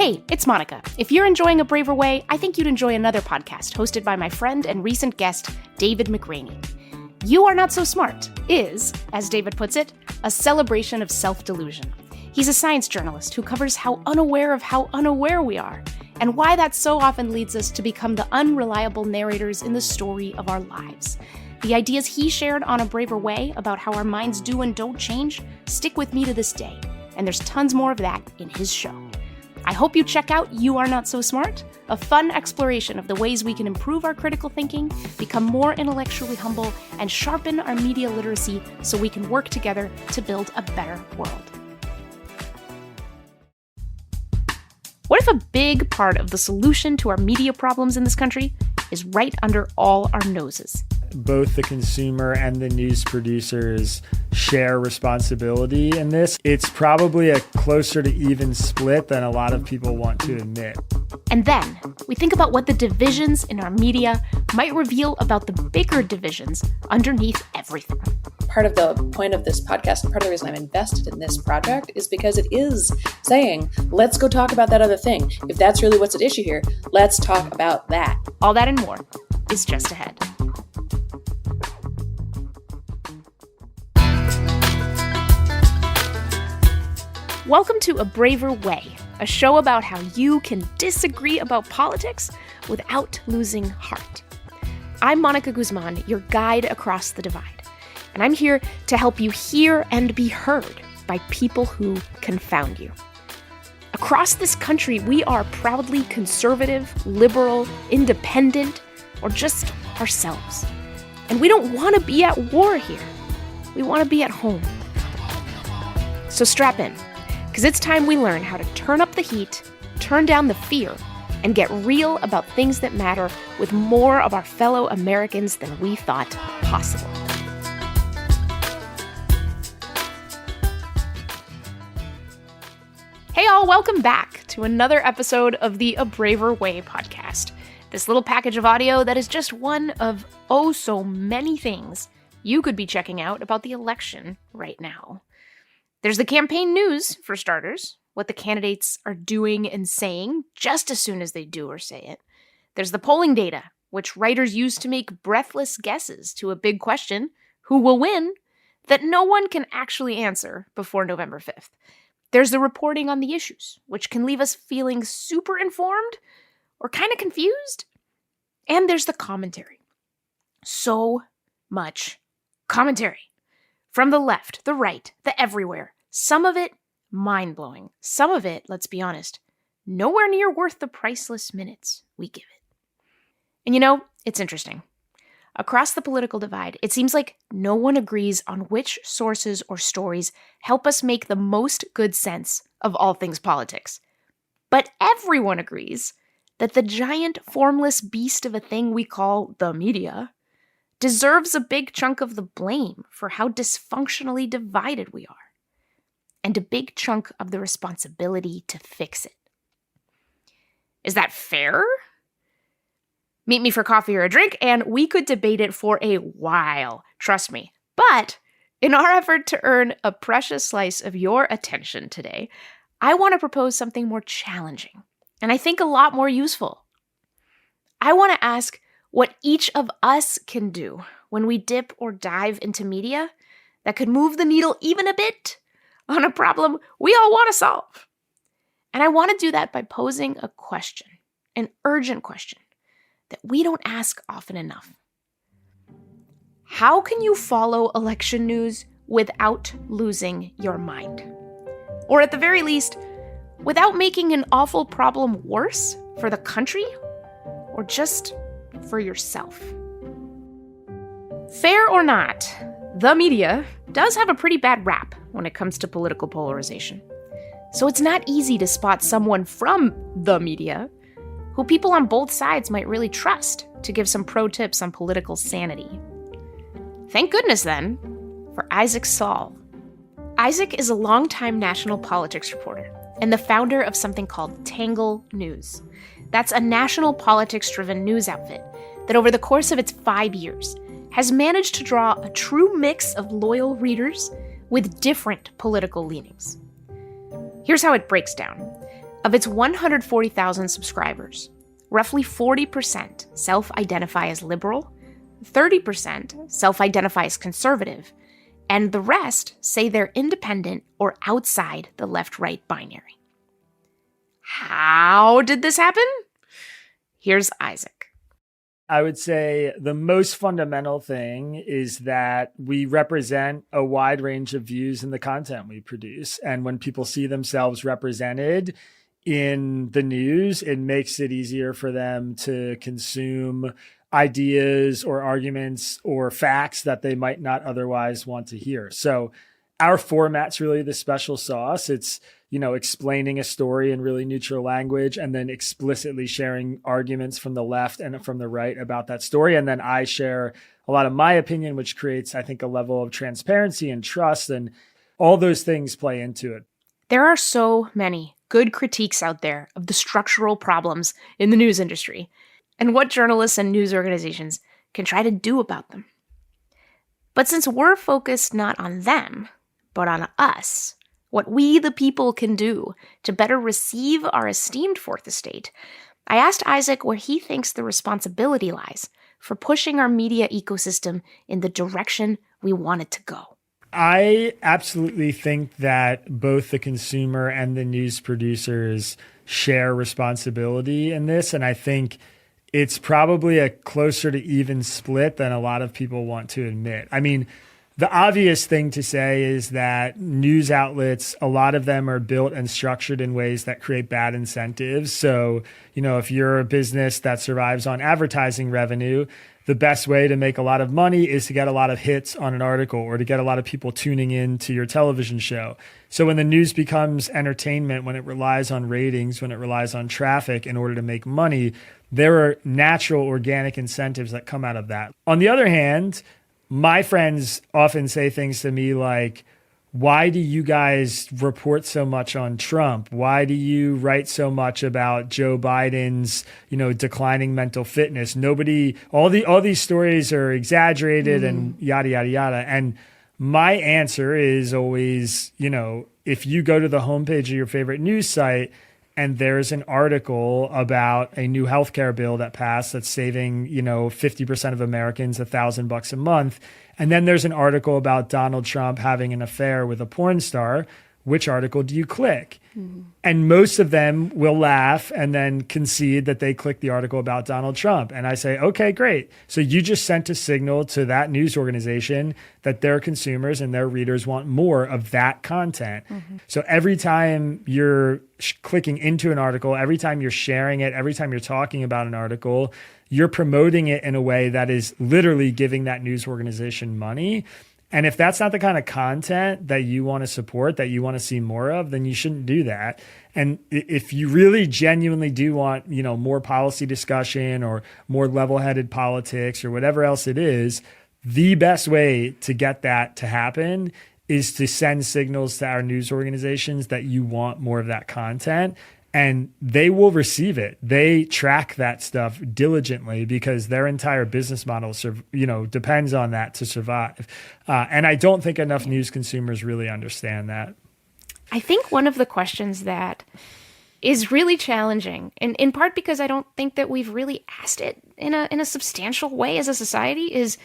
Hey, it's Mónica. If you're enjoying A Braver Way, I think you'd enjoy another podcast hosted by my friend and recent guest, David McRaney. You Are Not So Smart is, as David puts it, a celebration of self-delusion. He's a science journalist who covers how unaware we are, and why that so often leads us to become the unreliable narrators in the story of our lives. The ideas he shared on A Braver Way about how our minds do and don't change stick with me to this day, and there's tons more of that in his show. I hope you check out You Are Not So Smart, a fun exploration of the ways we can improve our critical thinking, become more intellectually humble, and sharpen our media literacy so we can work together to build a better world. What if a big part of the solution to our media problems in this country is right under all our noses? Both the consumer and the news producers share responsibility in this. It's probably a closer to even split than a lot of people want to admit. And then we think about what the divisions in our media might reveal about the bigger divisions underneath everything. Part of the point of this podcast, and part of the reason I'm invested in this project, is because it is saying, let's go talk about that other thing. If that's really what's at issue here, let's talk about that. All that and more is just ahead. Welcome to A Braver Way, a show about how you can disagree about politics without losing heart. I'm Mónica Guzman, your guide across the divide, and I'm here to help you hear and be heard by people who confound you. Across this country, we are proudly conservative, liberal, independent, or just ourselves. And we don't want to be at war here. We want to be at home. So strap in, because it's time we learn how to turn up the heat, turn down the fear, and get real about things that matter with more of our fellow Americans than we thought possible. Hey all, welcome back to another episode of the A Braver Way podcast. This little package of audio that is just one of oh so many things you could be checking out about the election right now. There's the campaign news, for starters, what the candidates are doing and saying just as soon as they do or say it. There's the polling data, which writers use to make breathless guesses to a big question, who will win, that no one can actually answer before November 5th. There's the reporting on the issues, which can leave us feeling super informed or kind of confused. And there's the commentary. So much commentary. From the left, the right, the everywhere. Some of it mind-blowing. Some of it, let's be honest, nowhere near worth the priceless minutes we give it. And you know, it's interesting. Across the political divide, it seems like no one agrees on which sources or stories help us make the most good sense of all things politics. But everyone agrees that the giant formless beast of a thing we call the media deserves a big chunk of the blame for how dysfunctionally divided we are, and a big chunk of the responsibility to fix it. Is that fair? Meet me for coffee or a drink, and we could debate it for a while, trust me. But in our effort to earn a precious slice of your attention today, I want to propose something more challenging, and I think a lot more useful. I want to ask what each of us can do when we dip or dive into media that could move the needle even a bit on a problem we all want to solve. And I want to do that by posing a question, an urgent question that we don't ask often enough. How can you follow election news without losing your mind? Or at the very least, without making an awful problem worse for the country or just for yourself? Fair or not, the media does have a pretty bad rap when it comes to political polarization. So it's not easy to spot someone from the media who people on both sides might really trust to give some pro tips on political sanity. Thank goodness, then, for Isaac Saul. Isaac is a longtime national politics reporter and the founder of something called Tangle News. That's a national politics-driven news outfit that over the course of its 5 years has managed to draw a true mix of loyal readers with different political leanings. Here's how it breaks down. Of its 140,000 subscribers, roughly 40% self-identify as liberal, 30% self-identify as conservative, and the rest say they're independent or outside the left-right binary. How did this happen? Here's Isaac. I would say the most fundamental thing is that we represent a wide range of views in the content we produce. And when people see themselves represented in the news, it makes it easier for them to consume ideas or arguments or facts that they might not otherwise want to hear. So our format's really the special sauce. It's, explaining a story in really neutral language and then explicitly sharing arguments from the left and from the right about that story. And then I share a lot of my opinion, which creates, I think, a level of transparency and trust, and all those things play into it. There are so many good critiques out there of the structural problems in the news industry and what journalists and news organizations can try to do about them. But since we're focused not on them, but on us, what we the people can do to better receive our esteemed fourth estate, I asked Isaac where he thinks the responsibility lies for pushing our media ecosystem in the direction we want it to go. I absolutely think that both the consumer and the news producers share responsibility in this. And I think it's probably a closer to even split than a lot of people want to admit. I mean, the obvious thing to say is that news outlets, a lot of them are built and structured in ways that create bad incentives. So, if you're a business that survives on advertising revenue, the best way to make a lot of money is to get a lot of hits on an article or to get a lot of people tuning in to your television show. So when the news becomes entertainment, when it relies on ratings, when it relies on traffic in order to make money, there are natural organic incentives that come out of that. On the other hand, my friends often say things to me like, why do you guys report so much on Trump? Why do you write so much about Joe Biden's, declining mental fitness? All these stories are exaggerated and yada, yada, yada. And my answer is always, if you go to the homepage of your favorite news site and there's an article about a new healthcare bill that passed that's saving, 50% of Americans $1,000 a month, and then there's an article about Donald Trump having an affair with a porn star, which article do you click? Mm-hmm. And most of them will laugh and then concede that they clicked the article about Donald Trump. And I say, okay, great. So you just sent a signal to that news organization that their consumers and their readers want more of that content. Mm-hmm. So every time you're clicking into an article, every time you're sharing it, every time you're talking about an article, you're promoting it in a way that is literally giving that news organization money. And if that's not the kind of content that you want to support, that you want to see more of, then you shouldn't do that. And if you really genuinely do want, more policy discussion or more level-headed politics or whatever else it is, the best way to get that to happen is to send signals to our news organizations that you want more of that content. And they will receive it. They track that stuff diligently because their entire business model, depends on that to survive. And I don't think enough news consumers really understand that. I think one of the questions that is really challenging, and in part because I don't think that we've really asked it in a substantial way as a society, is,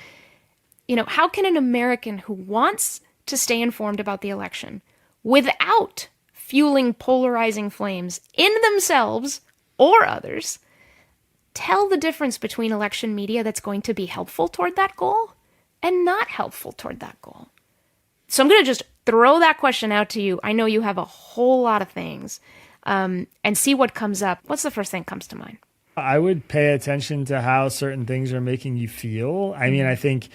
how can an American who wants to stay informed about the election without fueling polarizing flames in themselves or others, tell the difference between election media that's going to be helpful toward that goal and not helpful toward that goal? So I'm going to just throw that question out to you. I know you have a whole lot of things, and see what comes up. What's the first thing that comes to mind? I would pay attention to how certain things are making you feel. I mean, I think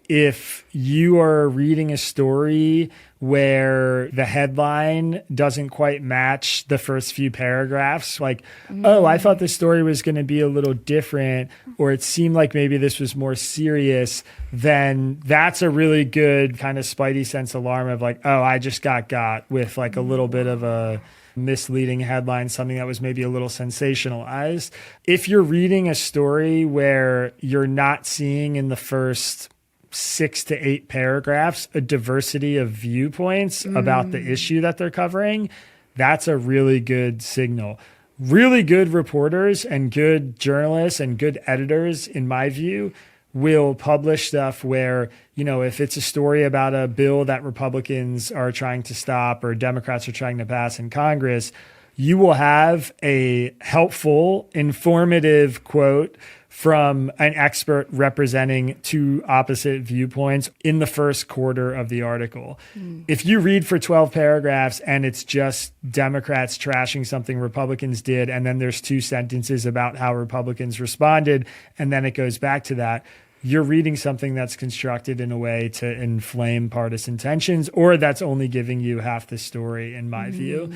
if you are reading a story where the headline doesn't quite match the first few paragraphs, like, oh, I thought this story was going to be a little different, or it seemed like maybe this was more serious, then that's a really good kind of spidey sense alarm of like, oh, I just got with like a little bit of a misleading headline, something that was maybe a little sensationalized. If you're reading a story where you're not seeing in the first 6 to 8 paragraphs a diversity of viewpoints about the issue that they're covering, that's a really good signal. Really good reporters and good journalists and good editors, in my view, will publish stuff where, if it's a story about a bill that Republicans are trying to stop or Democrats are trying to pass in Congress, you will have a helpful, informative quote from an expert representing two opposite viewpoints in the first quarter of the article. If you read for 12 paragraphs and it's just Democrats trashing something Republicans did, and then there's 2 sentences about how Republicans responded, and then it goes back to that, you're reading something that's constructed in a way to inflame partisan tensions, or that's only giving you half the story, in my view.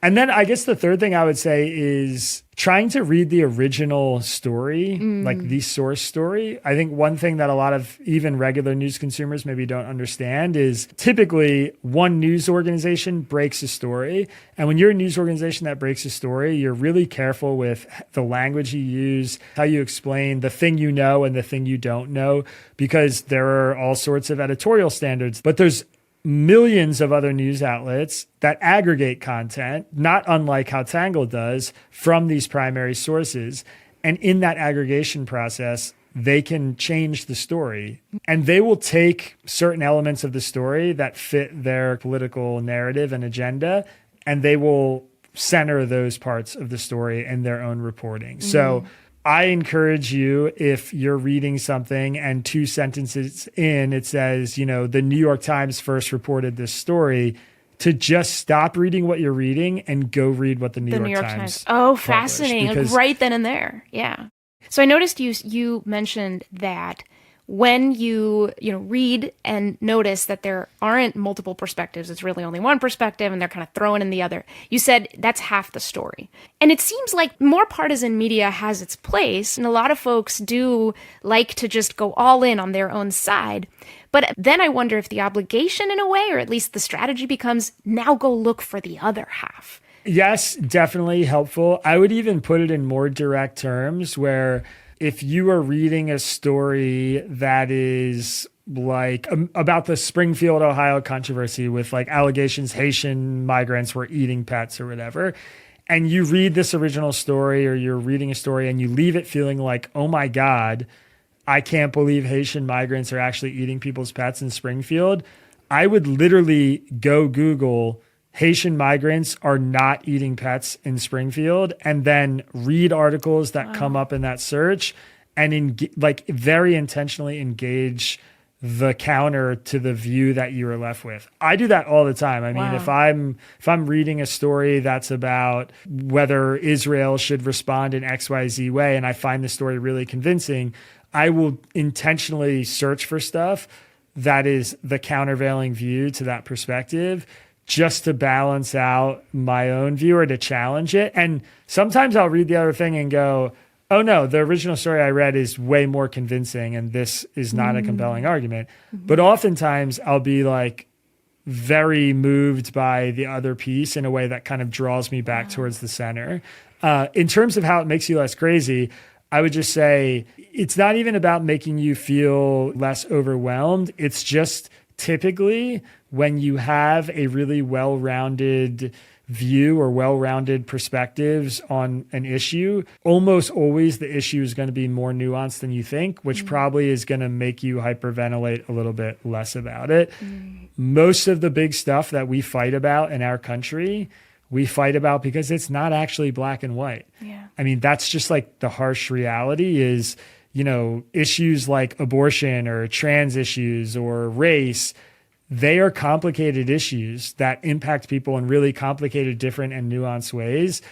And then I guess the third thing I would say is trying to read the original story, like the source story. I think one thing that a lot of even regular news consumers maybe don't understand is typically one news organization breaks a story. And when you're a news organization that breaks a story, you're really careful with the language you use, how you explain the thing you know and the thing you don't know, because there are all sorts of editorial standards. But there's millions of other news outlets that aggregate content, not unlike how Tangle does, from these primary sources. And in that aggregation process, they can change the story. And they will take certain elements of the story that fit their political narrative and agenda, and they will center those parts of the story in their own reporting. So I encourage you, if you're reading something and 2 sentences in, it says, the New York Times first reported this story, to just stop reading what you're reading and go read what the New York Times Oh, published. fascinating. Like right then and there. Yeah. So I noticed you mentioned that when you read and notice that there aren't multiple perspectives, it's really only one perspective and they're kind of throwing in the other. You said that's half the story. And it seems like more partisan media has its place, and a lot of folks do like to just go all in on their own side. But then I wonder if the obligation in a way, or at least the strategy, becomes now go look for the other half. Yes, definitely helpful. I would even put it in more direct terms where if you are reading a story that is like about the Springfield, Ohio controversy with like allegations Haitian migrants were eating pets or whatever, and you read this original story or you're reading a story and you leave it feeling like, oh my God, I can't believe Haitian migrants are actually eating people's pets in Springfield, I would literally go Google Haitian migrants are not eating pets in Springfield, and then read articles that come up in that search and very intentionally engage the counter to the view that you are left with. I do that all the time. I mean, if I'm reading a story that's about whether Israel should respond in XYZ way, and I find the story really convincing, I will intentionally search for stuff that is the countervailing view to that perspective, just to balance out my own view or to challenge it. And sometimes I'll read the other thing and go, oh no, the original story I read is way more convincing and this is not a compelling argument. But oftentimes I'll be like very moved by the other piece in a way that kind of draws me back towards the center. In terms of how it makes you less crazy, I would just say it's not even about making you feel less overwhelmed. It's just typically when you have a really well-rounded view or well-rounded perspectives on an issue, almost always the issue is going to be more nuanced than you think, which probably is going to make you hyperventilate a little bit less about it. Most of the big stuff that we fight about in our country, we fight about because it's not actually black and white. Yeah. I mean, that's just like the harsh reality is, issues like abortion or trans issues or race, they are complicated issues that impact people in really complicated, different, and nuanced ways.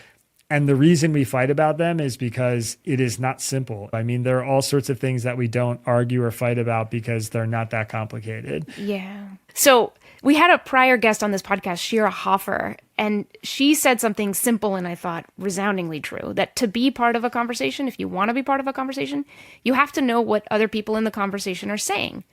And the reason we fight about them is because it is not simple. I mean, there are all sorts of things that we don't argue or fight about because they're not that complicated. Yeah. So we had a prior guest on this podcast, Shira Hoffer, and she said something simple and I thought resoundingly true, that to be part of a conversation, if you want to be part of a conversation, you have to know what other people in the conversation are saying.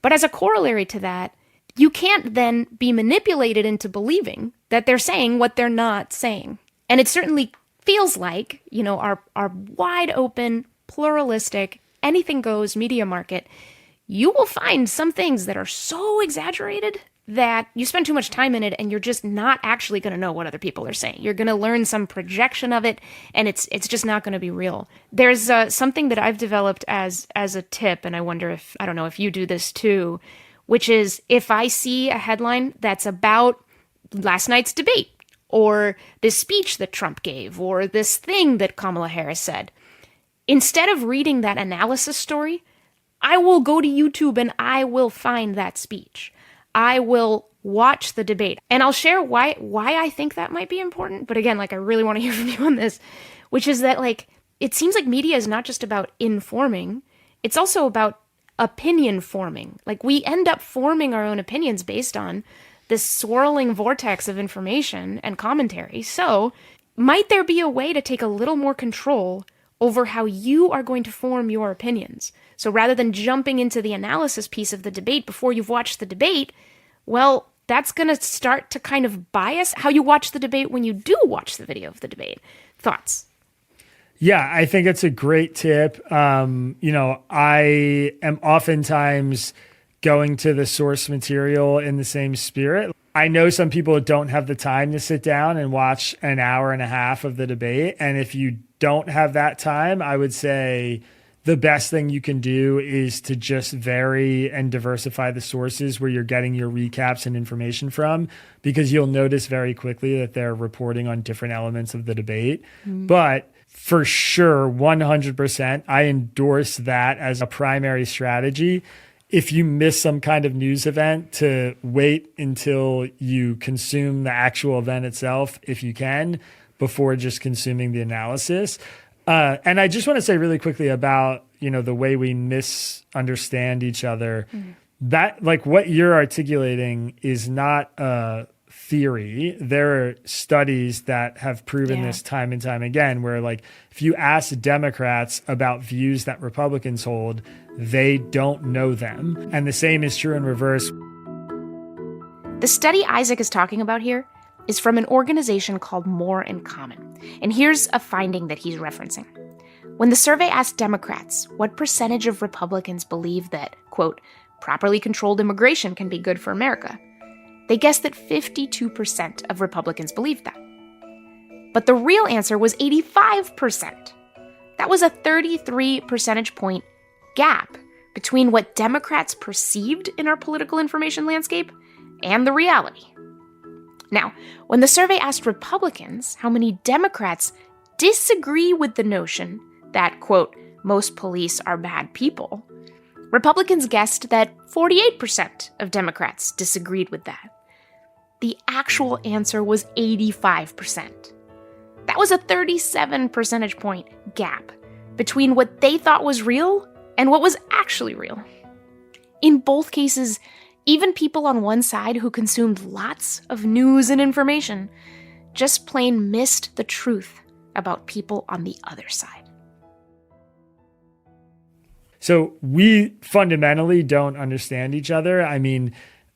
But as a corollary to that, you can't then be manipulated into believing that they're saying what they're not saying. And it certainly feels like, our wide open, pluralistic, anything goes media market, you will find some things that are so exaggerated that you spend too much time in it and you're just not actually going to know what other people are saying. You're going to learn some projection of it, and it's just not going to be real. There's something that I've developed as a tip, and I wonder if, I don't know if you do this too, which is if I see a headline that's about last night's debate, or this speech that Trump gave, or this thing that Kamala Harris said, instead of reading that analysis story, I will go to YouTube and I will find that speech. I will watch the debate, and I'll share why I think that might be important. But again, like, I really want to hear from you on this, which is that, like, it seems like media is not just about informing, it's also about opinion forming. Like, we end up forming our own opinions based on this swirling vortex of information and commentary. So might there be a way to take a little more control over how you are going to form your opinions? So rather than jumping into the analysis piece of the debate before you've watched the debate, well, that's going to start to kind of bias how you watch the debate when you do watch the video of the debate. Thoughts? Yeah, I think it's a great tip. I am oftentimes going to the source material in the same spirit. I know some people don't have the time to sit down and watch an hour and a half of the debate. And if you don't have that time, I would say the best thing you can do is to just vary and diversify the sources where you're getting your recaps and information from, because you'll notice very quickly that they're reporting on different elements of the debate. But for sure, 100%, I endorse that as a primary strategy. If you miss some kind of news event, to wait until you consume the actual event itself, if you can, before just consuming the analysis. And I just want to say really quickly about, the way we misunderstand each other, that, like, what you're articulating is not a theory. There are studies that have proven this time and time again, where, like, if you ask Democrats about views that Republicans hold, they don't know them. And the same is true in reverse. The study Isaac is talking about here is from an organization called More in Common. And here's a finding that he's referencing. When the survey asked Democrats what percentage of Republicans believe that, quote, properly controlled immigration can be good for America, they guessed that 52% of Republicans believed that. But the real answer was 85%. That was a 33 percentage point gap between what Democrats perceived in our political information landscape and the reality. Now, when the survey asked Republicans how many Democrats disagree with the notion that, quote, most police are bad people, Republicans guessed that 48% of Democrats disagreed with that. The actual answer was 85%. That was a 37 percentage point gap between what they thought was real and what was actually real. In both cases, even people on one side who consumed lots of news and information just plain missed the truth about people on the other side. So we fundamentally don't understand each other. I mean,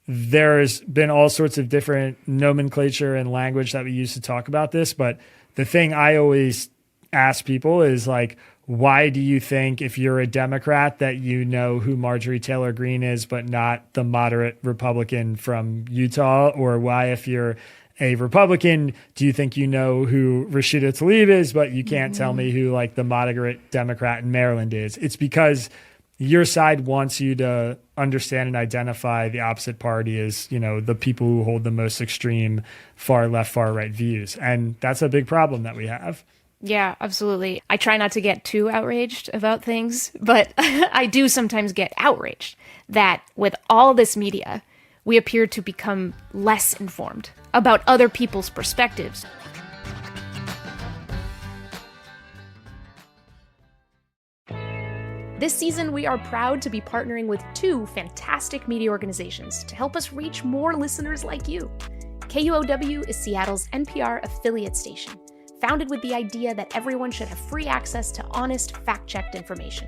there's been all sorts of different nomenclature and language that we use to talk about this. But the thing I always ask people is, like, why do you think, if you're a Democrat, that you know who Marjorie Taylor Greene is, but not the moderate Republican from Utah? Or why, if you're a Republican, do you think you know who Rashida Tlaib is, but you can't tell me who, like, the moderate Democrat in Maryland is? It's because your side wants you to understand and identify the opposite party as, the people who hold the most extreme far left, far right views. And that's a big problem that we have. Yeah, absolutely. I try not to get too outraged about things, but I do sometimes get outraged that with all this media, we appear to become less informed about other people's perspectives. This season, we are proud to be partnering with two fantastic media organizations to help us reach more listeners like you. KUOW is Seattle's NPR affiliate station, founded with the idea that everyone should have free access to honest, fact-checked information.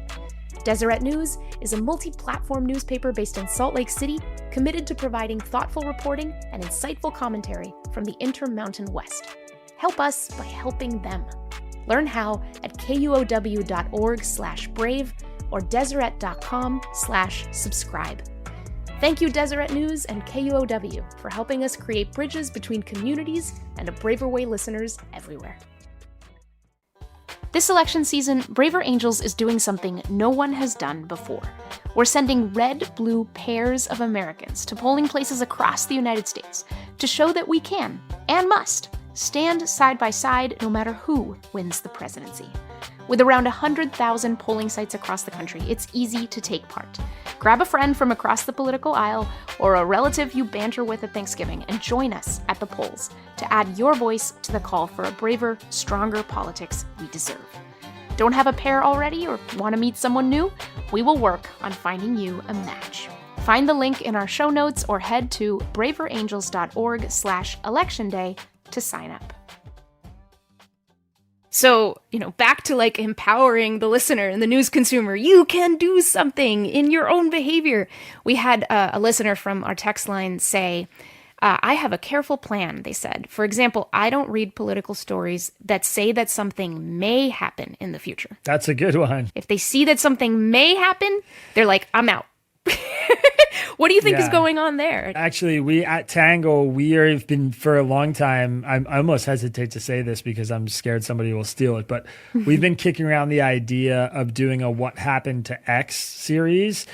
Deseret News is a multi-platform newspaper based in Salt Lake City, committed to providing thoughtful reporting and insightful commentary from the Intermountain West. Help us by helping them. Learn how at kuow.org/brave or deseret.com/subscribe. Thank you, Deseret News and KUOW, for helping us create bridges between communities and A Braver Way listeners everywhere. This election season, Braver Angels is doing something no one has done before. We're sending red-blue pairs of Americans to polling places across the United States to show that we can, and must, stand side by side no matter who wins the presidency. With around 100,000 polling sites across the country, it's easy to take part. Grab a friend from across the political aisle or a relative you banter with at Thanksgiving and join us at the polls to add your voice to the call for a braver, stronger politics we deserve. Don't have a pair already or want to meet someone new? We will work on finding you a match. Find the link in our show notes or head to braverangels.org/election day to sign up. So, back to empowering the listener and the news consumer. You can do something in your own behavior. We had a listener from our text line say, I have a careful plan, they said. For example, I don't read political stories that say that something may happen in the future. That's a good one. If they see that something may happen, they're like, I'm out. What do you think is going on there? Actually, we at Tangle, we have been for a long time, I almost hesitate to say this because I'm scared somebody will steal it, but we've been kicking around the idea of doing a What Happened to X series,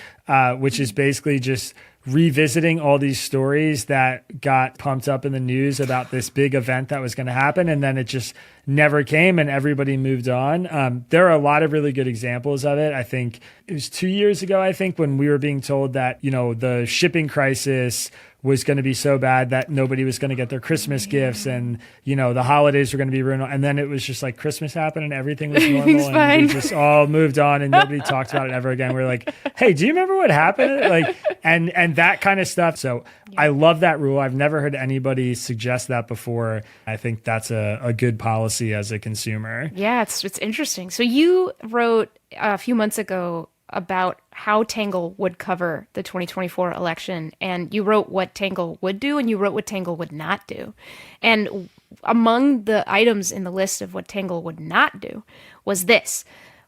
which is basically just revisiting all these stories that got pumped up in the news about this big event that was going to happen, and then it just never came and everybody moved on. There are a lot of really good examples of it. I think it was 2 years ago, when we were being told that, the shipping crisis was going to be so bad that nobody was going to get their Christmas gifts and, the holidays were going to be ruined. And then it was just like Christmas happened and everything was normal and fine. we just all moved on and nobody talked about it ever again. We're like, hey, do you remember what happened? And that kind of stuff. So I love that rule. I've never heard anybody suggest that before. I think that's a good policy as a consumer. Yeah, it's interesting. So you wrote a few months ago about how Tangle would cover the 2024 election, and you wrote what Tangle would do and you wrote what Tangle would not do. And among the items in the list of what Tangle would not do was this: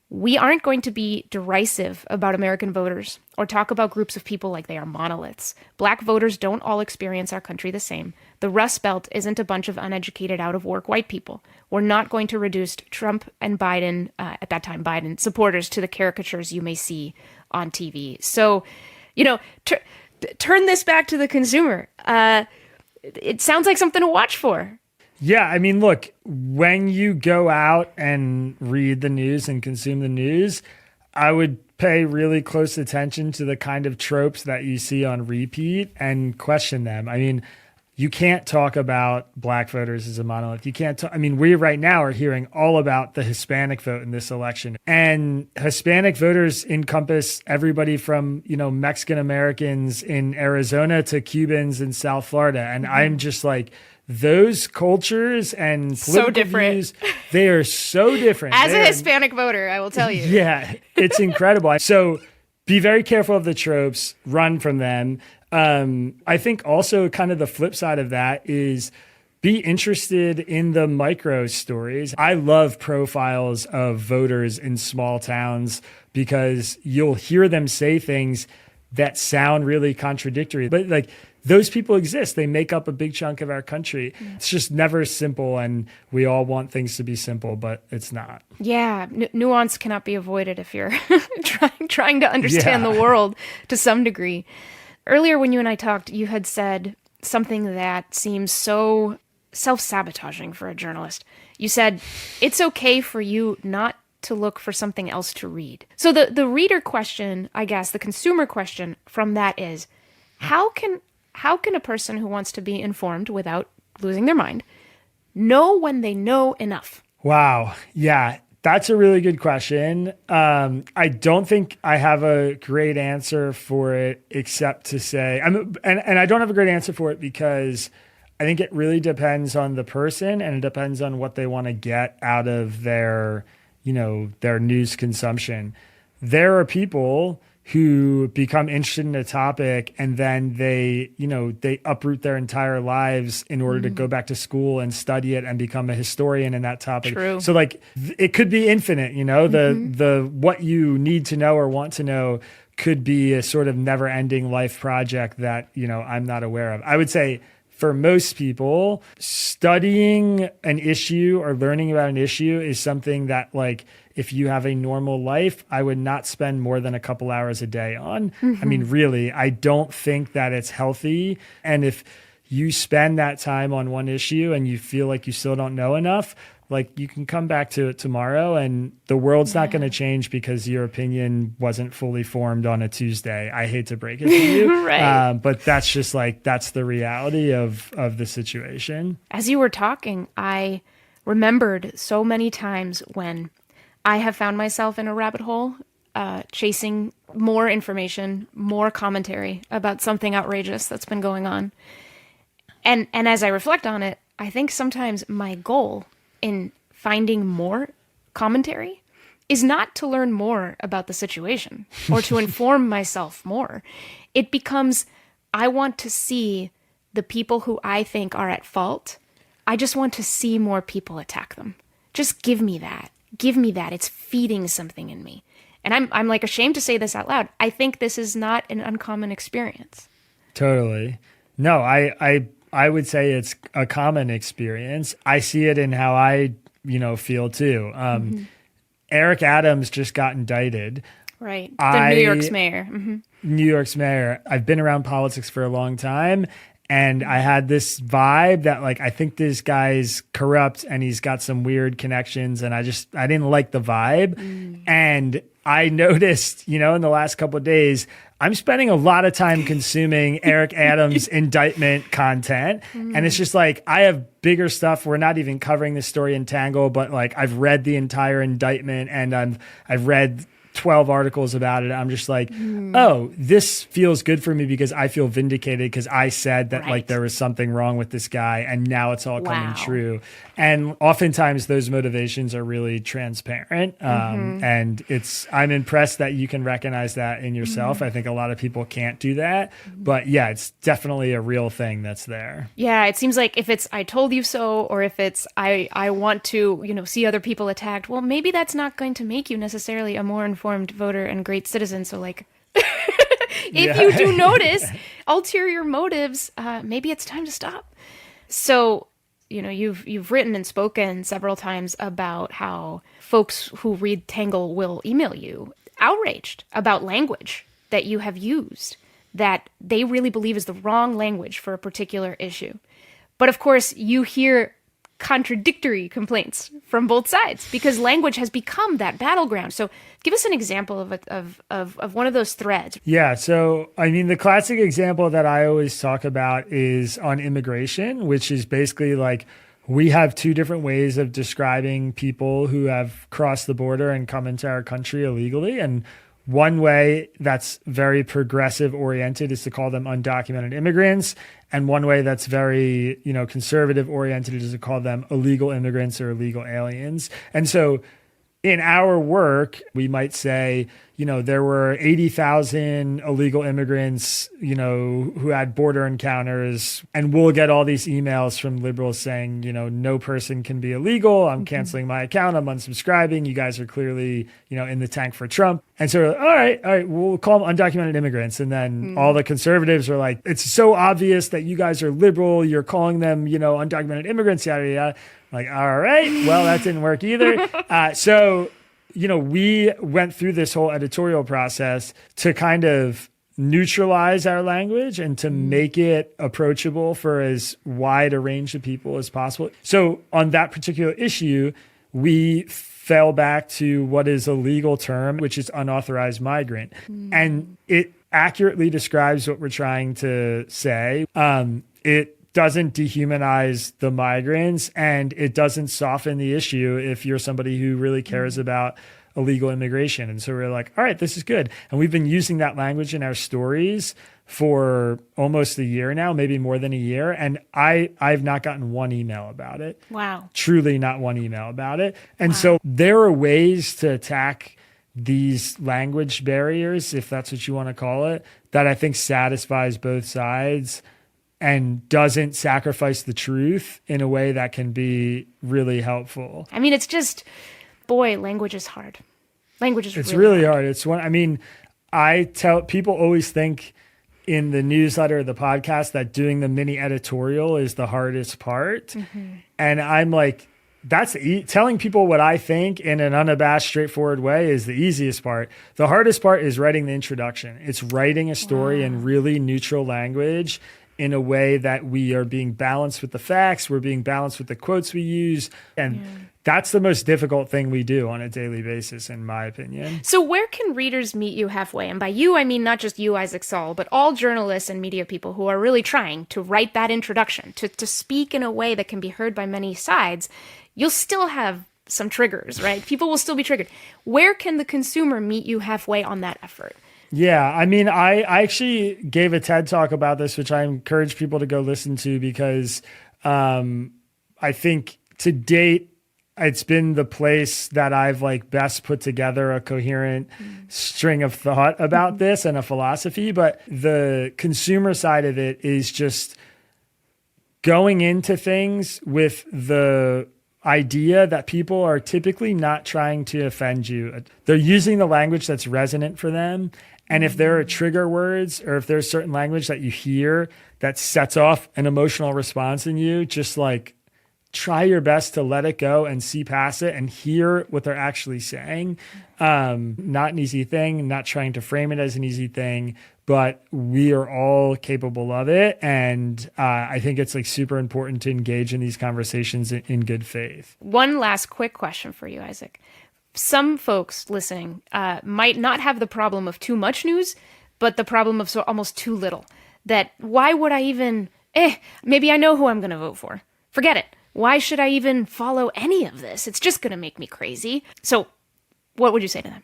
we aren't going to be derisive about American voters or talk about groups of people like they are monoliths. Black voters don't all experience our country the same. The Rust Belt isn't a bunch of uneducated, out-of-work white people. We're not going to reduce Trump and Biden, at that time Biden, supporters to the caricatures you may see on TV. So, turn this back to the consumer. It sounds like something to watch for. Yeah, look, when you go out and read the news and consume the news, I would pay really close attention to the kind of tropes that you see on repeat and question them. You can't talk about black voters as a monolith. You can't talk, we right now are hearing all about the Hispanic vote in this election. And Hispanic voters encompass everybody from, Mexican Americans in Arizona to Cubans in South Florida. And I'm just like, those cultures and political views, they are so different. As a Hispanic voter, I will tell you. Yeah, it's incredible. So be very careful of the tropes, run from them. I think also kind of the flip side of that is be interested in the micro stories. I love profiles of voters in small towns because you'll hear them say things that sound really contradictory, but those people exist. They make up a big chunk of our country. It's just never simple, and we all want things to be simple, but it's not. Yeah, nuance cannot be avoided if you're trying to understand the world to some degree. Earlier when you and I talked, you had said something that seems so self-sabotaging for a journalist. You said, it's okay for you not to look for something else to read. So the reader question, I guess, the consumer question from that is, how can a person who wants to be informed without losing their mind know when they know enough? Wow. Yeah, that's a really good question. I don't think I have a great answer for it, except to say, and I don't have a great answer for it because I think it really depends on the person and it depends on what they want to get out of their news consumption. There are people who become interested in a topic and then they uproot their entire lives in order to go back to school and study it and become a historian in that topic. True. So it could be infinite, the what you need to know or want to know could be a sort of never-ending life project that, I'm not aware of. I would say for most people, studying an issue or learning about an issue is something that, like, if you have a normal life, I would not spend more than a couple hours a day on. I mean, really, I don't think that it's healthy. And if you spend that time on one issue and you feel like you still don't know enough, like, you can come back to it tomorrow and the world's not going to change because your opinion wasn't fully formed on a Tuesday. I hate to break it to you. Right. But that's just like, that's the reality of the situation. As you were talking, I remembered so many times when I have found myself in a rabbit hole, chasing more information, more commentary about something outrageous that's been going on. And as I reflect on it, I think sometimes my goal in finding more commentary is not to learn more about the situation or to inform myself more. It becomes, I want to see the people who I think are at fault. I just want to see more people attack them. Just give me that. Give me that. It's feeding something in me. And I'm like ashamed to say this out loud. I think this is not an uncommon experience. Totally. No, I would say it's a common experience. I see it in how I, feel too. Eric Adams just got indicted. Right. New York's mayor. New York's mayor. I've been around politics for a long time. And I had this vibe that, like, I think this guy's corrupt and he's got some weird connections. And I didn't like the vibe. And I noticed, in the last couple of days, I'm spending a lot of time consuming Eric Adams indictment content. And it's just like, I have bigger stuff. We're not even covering this story in Tangle, but like, I've read the entire indictment and I've read 12 articles about it. I'm just like, oh, this feels good for me because I feel vindicated because I said that like there was something wrong with this guy and now it's all coming true. And oftentimes those motivations are really transparent. And I'm impressed that you can recognize that in yourself. I think a lot of people can't do that, but yeah, it's definitely a real thing that's there. Yeah. It seems like if it's, I told you so, or if it's, I want to, see other people attacked, well, maybe that's not going to make you necessarily a more informed voter and great citizen. So like, if you do notice ulterior motives, maybe it's time to stop. So, you've written and spoken several times about how folks who read Tangle will email you outraged about language that you have used that they really believe is the wrong language for a particular issue. But of course, you hear contradictory complaints from both sides because language has become that battleground. So give us an example of one of those threads. Yeah. So, I mean, the classic example that I always talk about is on immigration, which is basically like, we have two different ways of describing people who have crossed the border and come into our country illegally. And one way that's very progressive oriented is to call them undocumented immigrants. And one way that's very, conservative oriented is to call them illegal immigrants or illegal aliens. And so in our work, we might say, there were 80,000 illegal immigrants, who had border encounters. And we'll get all these emails from liberals saying, no person can be illegal. I'm canceling my account. I'm unsubscribing. You guys are clearly, in the tank for Trump. And so, all right, we'll call them undocumented immigrants. And then all the conservatives are like, it's so obvious that you guys are liberal. You're calling them, undocumented immigrants, yada, yada. Like, all right, well, that didn't work either. So, we went through this whole editorial process to kind of neutralize our language and to make it approachable for as wide a range of people as possible. So on that particular issue, we fell back to what is a legal term, which is unauthorized migrant. And it accurately describes what we're trying to say. It doesn't dehumanize the migrants and it doesn't soften the issue if you're somebody who really cares about illegal immigration. And so we're like, all right, this is good. And we've been using that language in our stories for almost a year now, maybe more than a year. And I've not gotten one email about it. Wow. Truly not one email about it. And so there are ways to attack these language barriers, if that's what you want to call it, that I think satisfies both sides and doesn't sacrifice the truth in a way that can be really helpful. I mean, it's just, boy, language is hard. Language is it's really hard. It's one, I mean, I tell people always think in the newsletter or the podcast that doing the mini editorial is the hardest part. And I'm like, telling people what I think in an unabashed, straightforward way is the easiest part. The hardest part is writing the introduction. It's writing a story in really neutral language in a way that we are being balanced with the facts, we're being balanced with the quotes we use. And that's the most difficult thing we do on a daily basis, in my opinion. So where can readers meet you halfway? And by you, I mean not just you, Isaac Saul, but all journalists and media people who are really trying to write that introduction, to speak in a way that can be heard by many sides. You'll still have some triggers, right? People will still be triggered. Where can the consumer meet you halfway on that effort? Yeah, I mean, I actually gave a TED Talk about this, which I encourage people to go listen to because I think to date, it's been the place that I've best put together a coherent string of thought about this and a philosophy. But the consumer side of it is just going into things with the idea that people are typically not trying to offend you. They're using the language that's resonant for them. And if there are trigger words or if there's certain language that you hear that sets off an emotional response in you, just try your best to let it go and see past it and hear what they're actually saying. Not an easy thing, not trying to frame it as an easy thing, but we are all capable of it. And I think it's super important to engage in these conversations in good faith. One last quick question for you, Isaac. Some folks listening might not have the problem of too much news, but the problem of almost too little. That why would I even, maybe I know who I'm going to vote for. Forget it. Why should I even follow any of this? It's just going to make me crazy. So what would you say to them?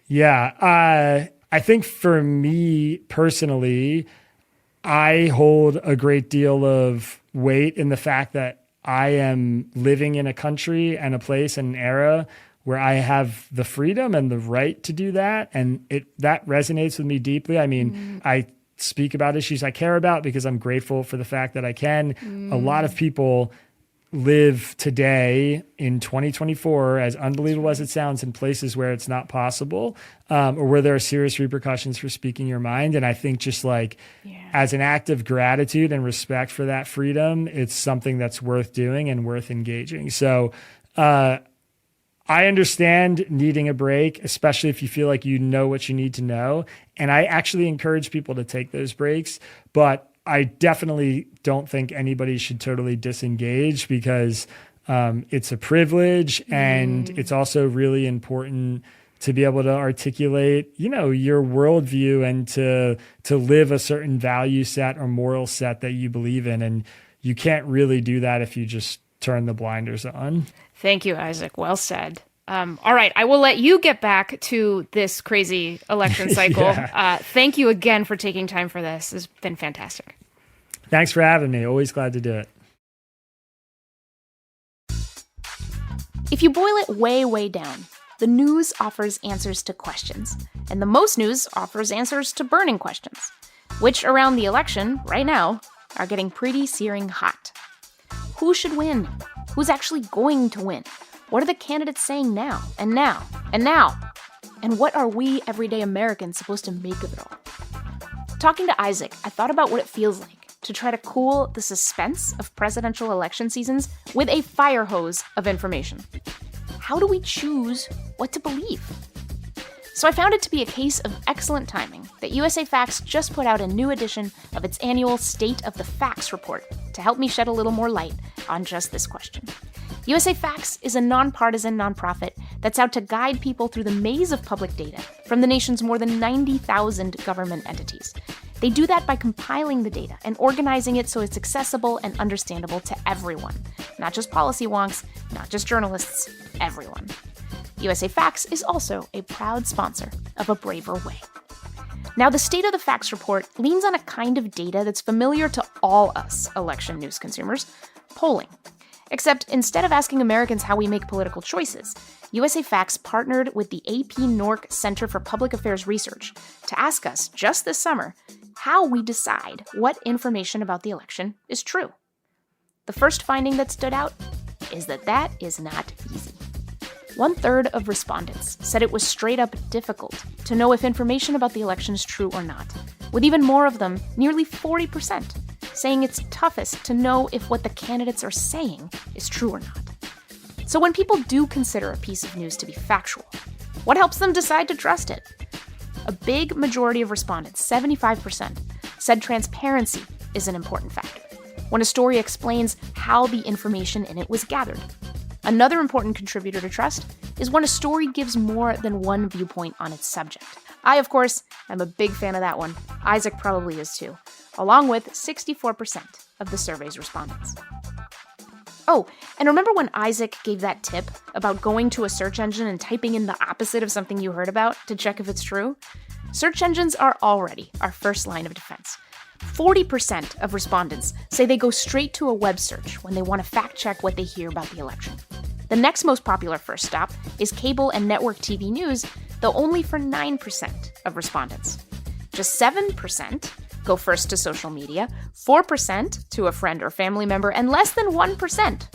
Yeah, I think for me personally, I hold a great deal of weight in the fact that I am living in a country and a place and an era where I have the freedom and the right to do that. And that resonates with me deeply. I mean, I speak about issues I care about because I'm grateful for the fact that I can. A lot of people live today in 2024, as unbelievable as it sounds, in places where it's not possible, or where there are serious repercussions for speaking your mind. And I think just as an act of gratitude and respect for that freedom, it's something that's worth doing and worth engaging. So I understand needing a break, especially if you feel like you know what you need to know. And I actually encourage people to take those breaks, but I definitely don't think anybody should totally disengage because it's a privilege and it's also really important to be able to articulate, your worldview and to live a certain value set or moral set that you believe in. And you can't really do that if you just turn the blinders on. Thank you, Isaac. Well said. All right, I will let you get back to this crazy election cycle. Thank you again for taking time for this. It's been fantastic. Thanks for having me. Always glad to do it. If you boil it way, way down, the news offers answers to questions, and the most news offers answers to burning questions, which around the election, right now, are getting pretty searing hot. Who should win? Who's actually going to win? What are the candidates saying now, and now, and now? And what are we, everyday Americans, supposed to make of it all? Talking to Isaac, I thought about what it feels like to try to cool the suspense of presidential election seasons with a fire hose of information. How do we choose what to believe? So I found it to be a case of excellent timing that USA Facts just put out a new edition of its annual State of the Facts report to help me shed a little more light on just this question. USA Facts is a nonpartisan nonprofit that's out to guide people through the maze of public data from the nation's more than 90,000 government entities. They do that by compiling the data and organizing it so it's accessible and understandable to everyone, not just policy wonks, not just journalists, everyone. USA Facts is also a proud sponsor of A Braver Way. Now, the State of the Facts report leans on a kind of data that's familiar to all us election news consumers, polling. Except instead of asking Americans how we make political choices, USA Facts partnered with the AP NORC Center for Public Affairs Research to ask us just this summer how we decide what information about the election is true. The first finding that stood out is that is not easy. 1/3 of respondents said it was straight up difficult to know if information about the election is true or not, with even more of them, nearly 40%, saying it's toughest to know if what the candidates are saying is true or not. So when people do consider a piece of news to be factual, what helps them decide to trust it? A big majority of respondents, 75%, said transparency is an important factor, when a story explains how the information in it was gathered. Another important contributor to trust is when a story gives more than one viewpoint on its subject. I, of course, am a big fan of that one. Isaac probably is too, along with 64% of the survey's respondents. Oh, and remember when Isaac gave that tip about going to a search engine and typing in the opposite of something you heard about to check if it's true? Search engines are already our first line of defense. 40% of respondents say they go straight to a web search when they want to fact-check what they hear about the election. The next most popular first stop is cable and network TV news, though only for 9% of respondents. Just 7% go first to social media, 4% to a friend or family member, and less than 1%,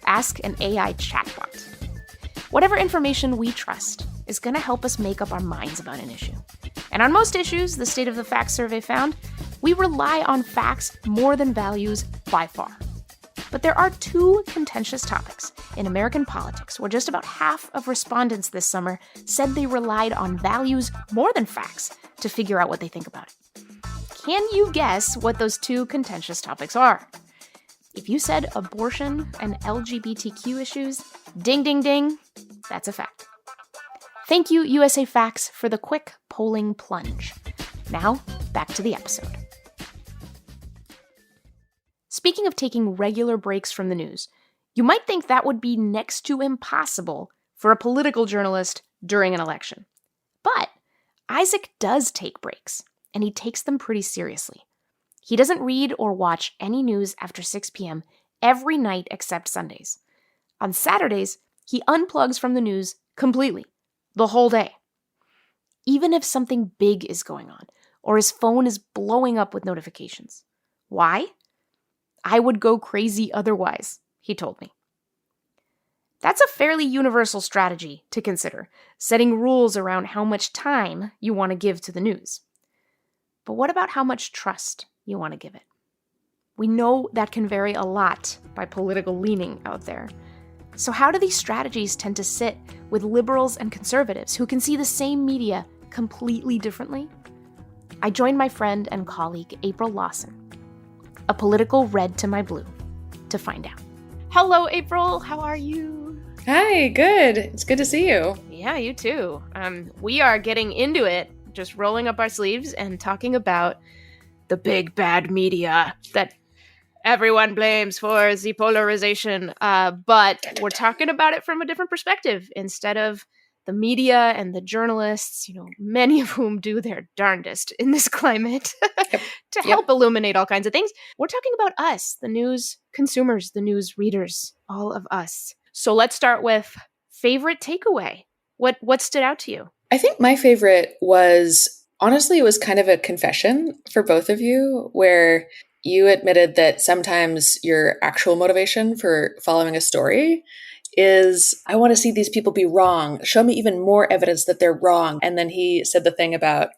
ask an AI chatbot. Whatever information we trust is going to help us make up our minds about an issue. And on most issues, the State of the Facts survey found, we rely on facts more than values by far. But there are two contentious topics in American politics where just about half of respondents this summer said they relied on values more than facts to figure out what they think about it. Can you guess what those two contentious topics are? If you said abortion and LGBTQ issues, ding, ding, ding, that's a fact. Thank you, USA Facts, for the quick polling plunge. Now, back to the episode. Speaking of taking regular breaks from the news, you might think that would be next to impossible for a political journalist during an election. But Isaac does take breaks, and he takes them pretty seriously. He doesn't read or watch any news after 6 p.m. every night except Sundays. On Saturdays, he unplugs from the news completely, the whole day. Even if something big is going on, or his phone is blowing up with notifications. Why? I would go crazy otherwise, he told me. That's a fairly universal strategy to consider, setting rules around how much time you want to give to the news. But what about how much trust you want to give it? We know that can vary a lot by political leaning out there. So how do these strategies tend to sit with liberals and conservatives who can see the same media completely differently? I joined my friend and colleague April Lawson, a political red to my blue, to find out. Hello, April. How are you? Hi, good. It's good to see you. Yeah, you too. We are getting into it, just rolling up our sleeves and talking about the big bad media that everyone blames for the polarization. But we're talking about it from a different perspective instead of the media and the journalists, many of whom do their darndest in this climate to help illuminate all kinds of things. We're talking about us, the news consumers, the news readers, all of us. So let's start with favorite takeaway. What stood out to you? I think my favorite was, honestly, it was kind of a confession for both of you, where you admitted that sometimes your actual motivation for following a story is, I want to see these people be wrong. Show me even more evidence that they're wrong. And then he said the thing about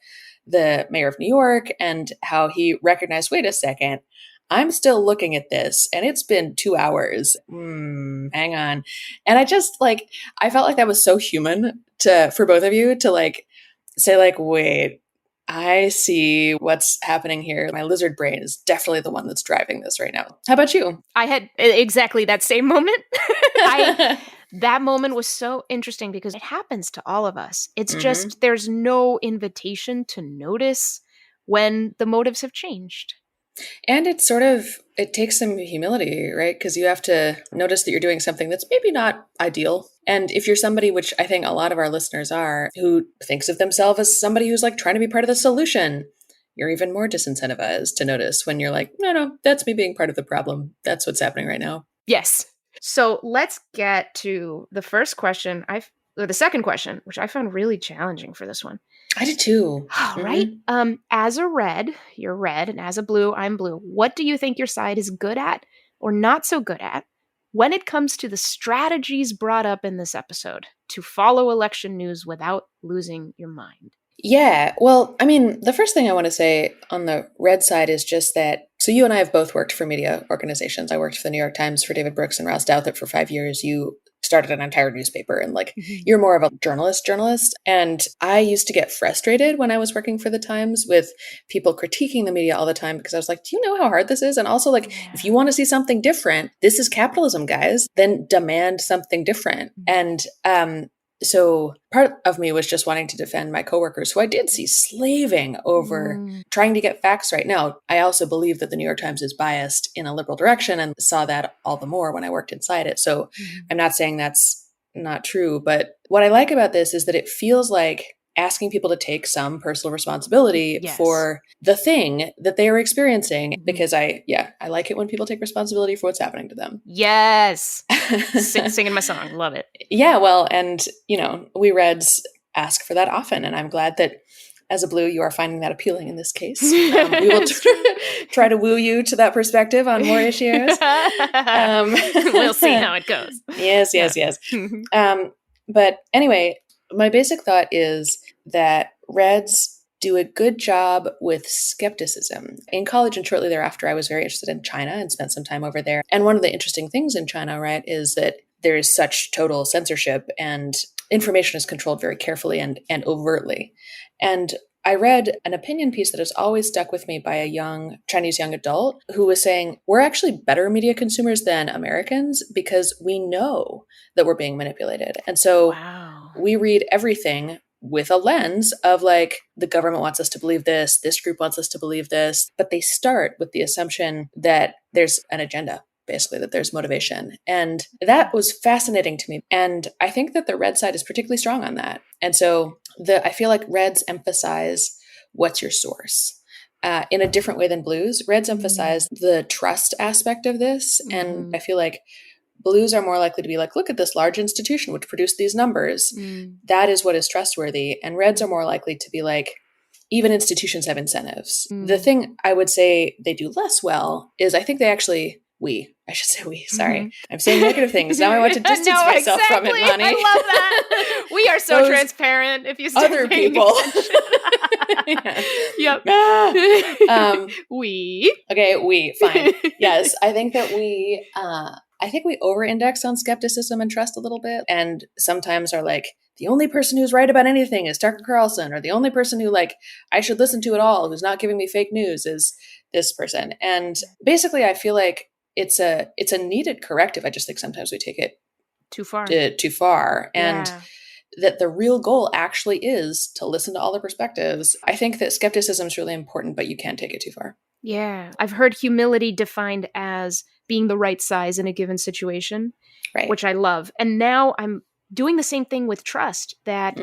the mayor of New York and how he recognized, wait a second, I'm still looking at this and it's been 2 hours. Hang on. And I felt like that was so human for both of you to say wait, I see what's happening here. My lizard brain is definitely the one that's driving this right now. How about you? I had exactly that same moment. That moment was so interesting because it happens to all of us. It's just there's no invitation to notice when the motives have changed. And it takes some humility, right? Because you have to notice that you're doing something that's maybe not ideal. And if you're somebody, which I think a lot of our listeners are, who thinks of themselves as somebody who's trying to be part of the solution, you're even more disincentivized to notice when you're no, that's me being part of the problem. That's what's happening right now. Yes. So let's get to the first question, or the second question, which I found really challenging for this one. I did too. Right? As a red, you're red, and as a blue, I'm blue. What do you think your side is good at or not so good at when it comes to the strategies brought up in this episode to follow election news without losing your mind. Yeah. Well, I mean, the first thing I want to say on the red side is just that, so you and I have both worked for media organizations. I worked for the New York Times for David Brooks and Ross Douthat for 5 years. You started an entire newspaper and you're more of a journalist. And I used to get frustrated when I was working for the Times with people critiquing the media all the time because I was like, do you know how hard this is? And also if you want to see something different, this is capitalism, guys, then demand something different. And, so part of me was just wanting to defend my coworkers who I did see slaving over trying to get facts right. Now, I also believe that the New York Times is biased in a liberal direction and saw that all the more when I worked inside it. So I'm not saying that's not true. But what I like about this is that it feels like asking people to take some personal responsibility for the thing that they are experiencing. Because I like it when people take responsibility for what's happening to them. Yes. Singing my song. Love it. Yeah, well, and, we Reds ask for that often. And I'm glad that as a Blue, you are finding that appealing in this case. We will try to woo you to that perspective on more issues. We'll see how it goes. Yes. But anyway, my basic thought is that Reds do a good job with skepticism. In college and shortly thereafter, I was very interested in China and spent some time over there. And one of the interesting things in China, right, is that there is such total censorship and information is controlled very carefully and overtly. And I read an opinion piece that has always stuck with me by a Chinese young adult who was saying, we're actually better media consumers than Americans because we know that we're being manipulated. And so we read everything with a lens of the government wants us to believe this group wants us to believe this, but they start with the assumption that there's an agenda, basically, that there's motivation. And that was fascinating to me. And I think that the red side is particularly strong on that. And so I feel like Reds emphasize what's your source. In a different way than Blues, Reds emphasize the trust aspect of this. And I feel like Blues are more likely to be like, look at this large institution which produced these numbers. That is what is trustworthy. And Reds are more likely to be like, even institutions have incentives. The thing I would say they do less well is I think they actually, I should say we, sorry. I'm saying negative things. Now I want to distance myself from it, Moni. I love that. We are so transparent if you start other people. Yep. Okay, fine. Yes, I think that we over-index on skepticism and trust a little bit. And sometimes are like, the only person who's right about anything is Tucker Carlson, or the only person who I should listen to at all, who's not giving me fake news, is this person. And basically, I feel like it's a needed corrective. I just think sometimes we take it too far. And that the real goal actually is to listen to all the perspectives. I think that skepticism is really important, but you can't take it too far. Yeah. I've heard humility defined as being the right size in a given situation, which I love. And now I'm doing the same thing with trust, that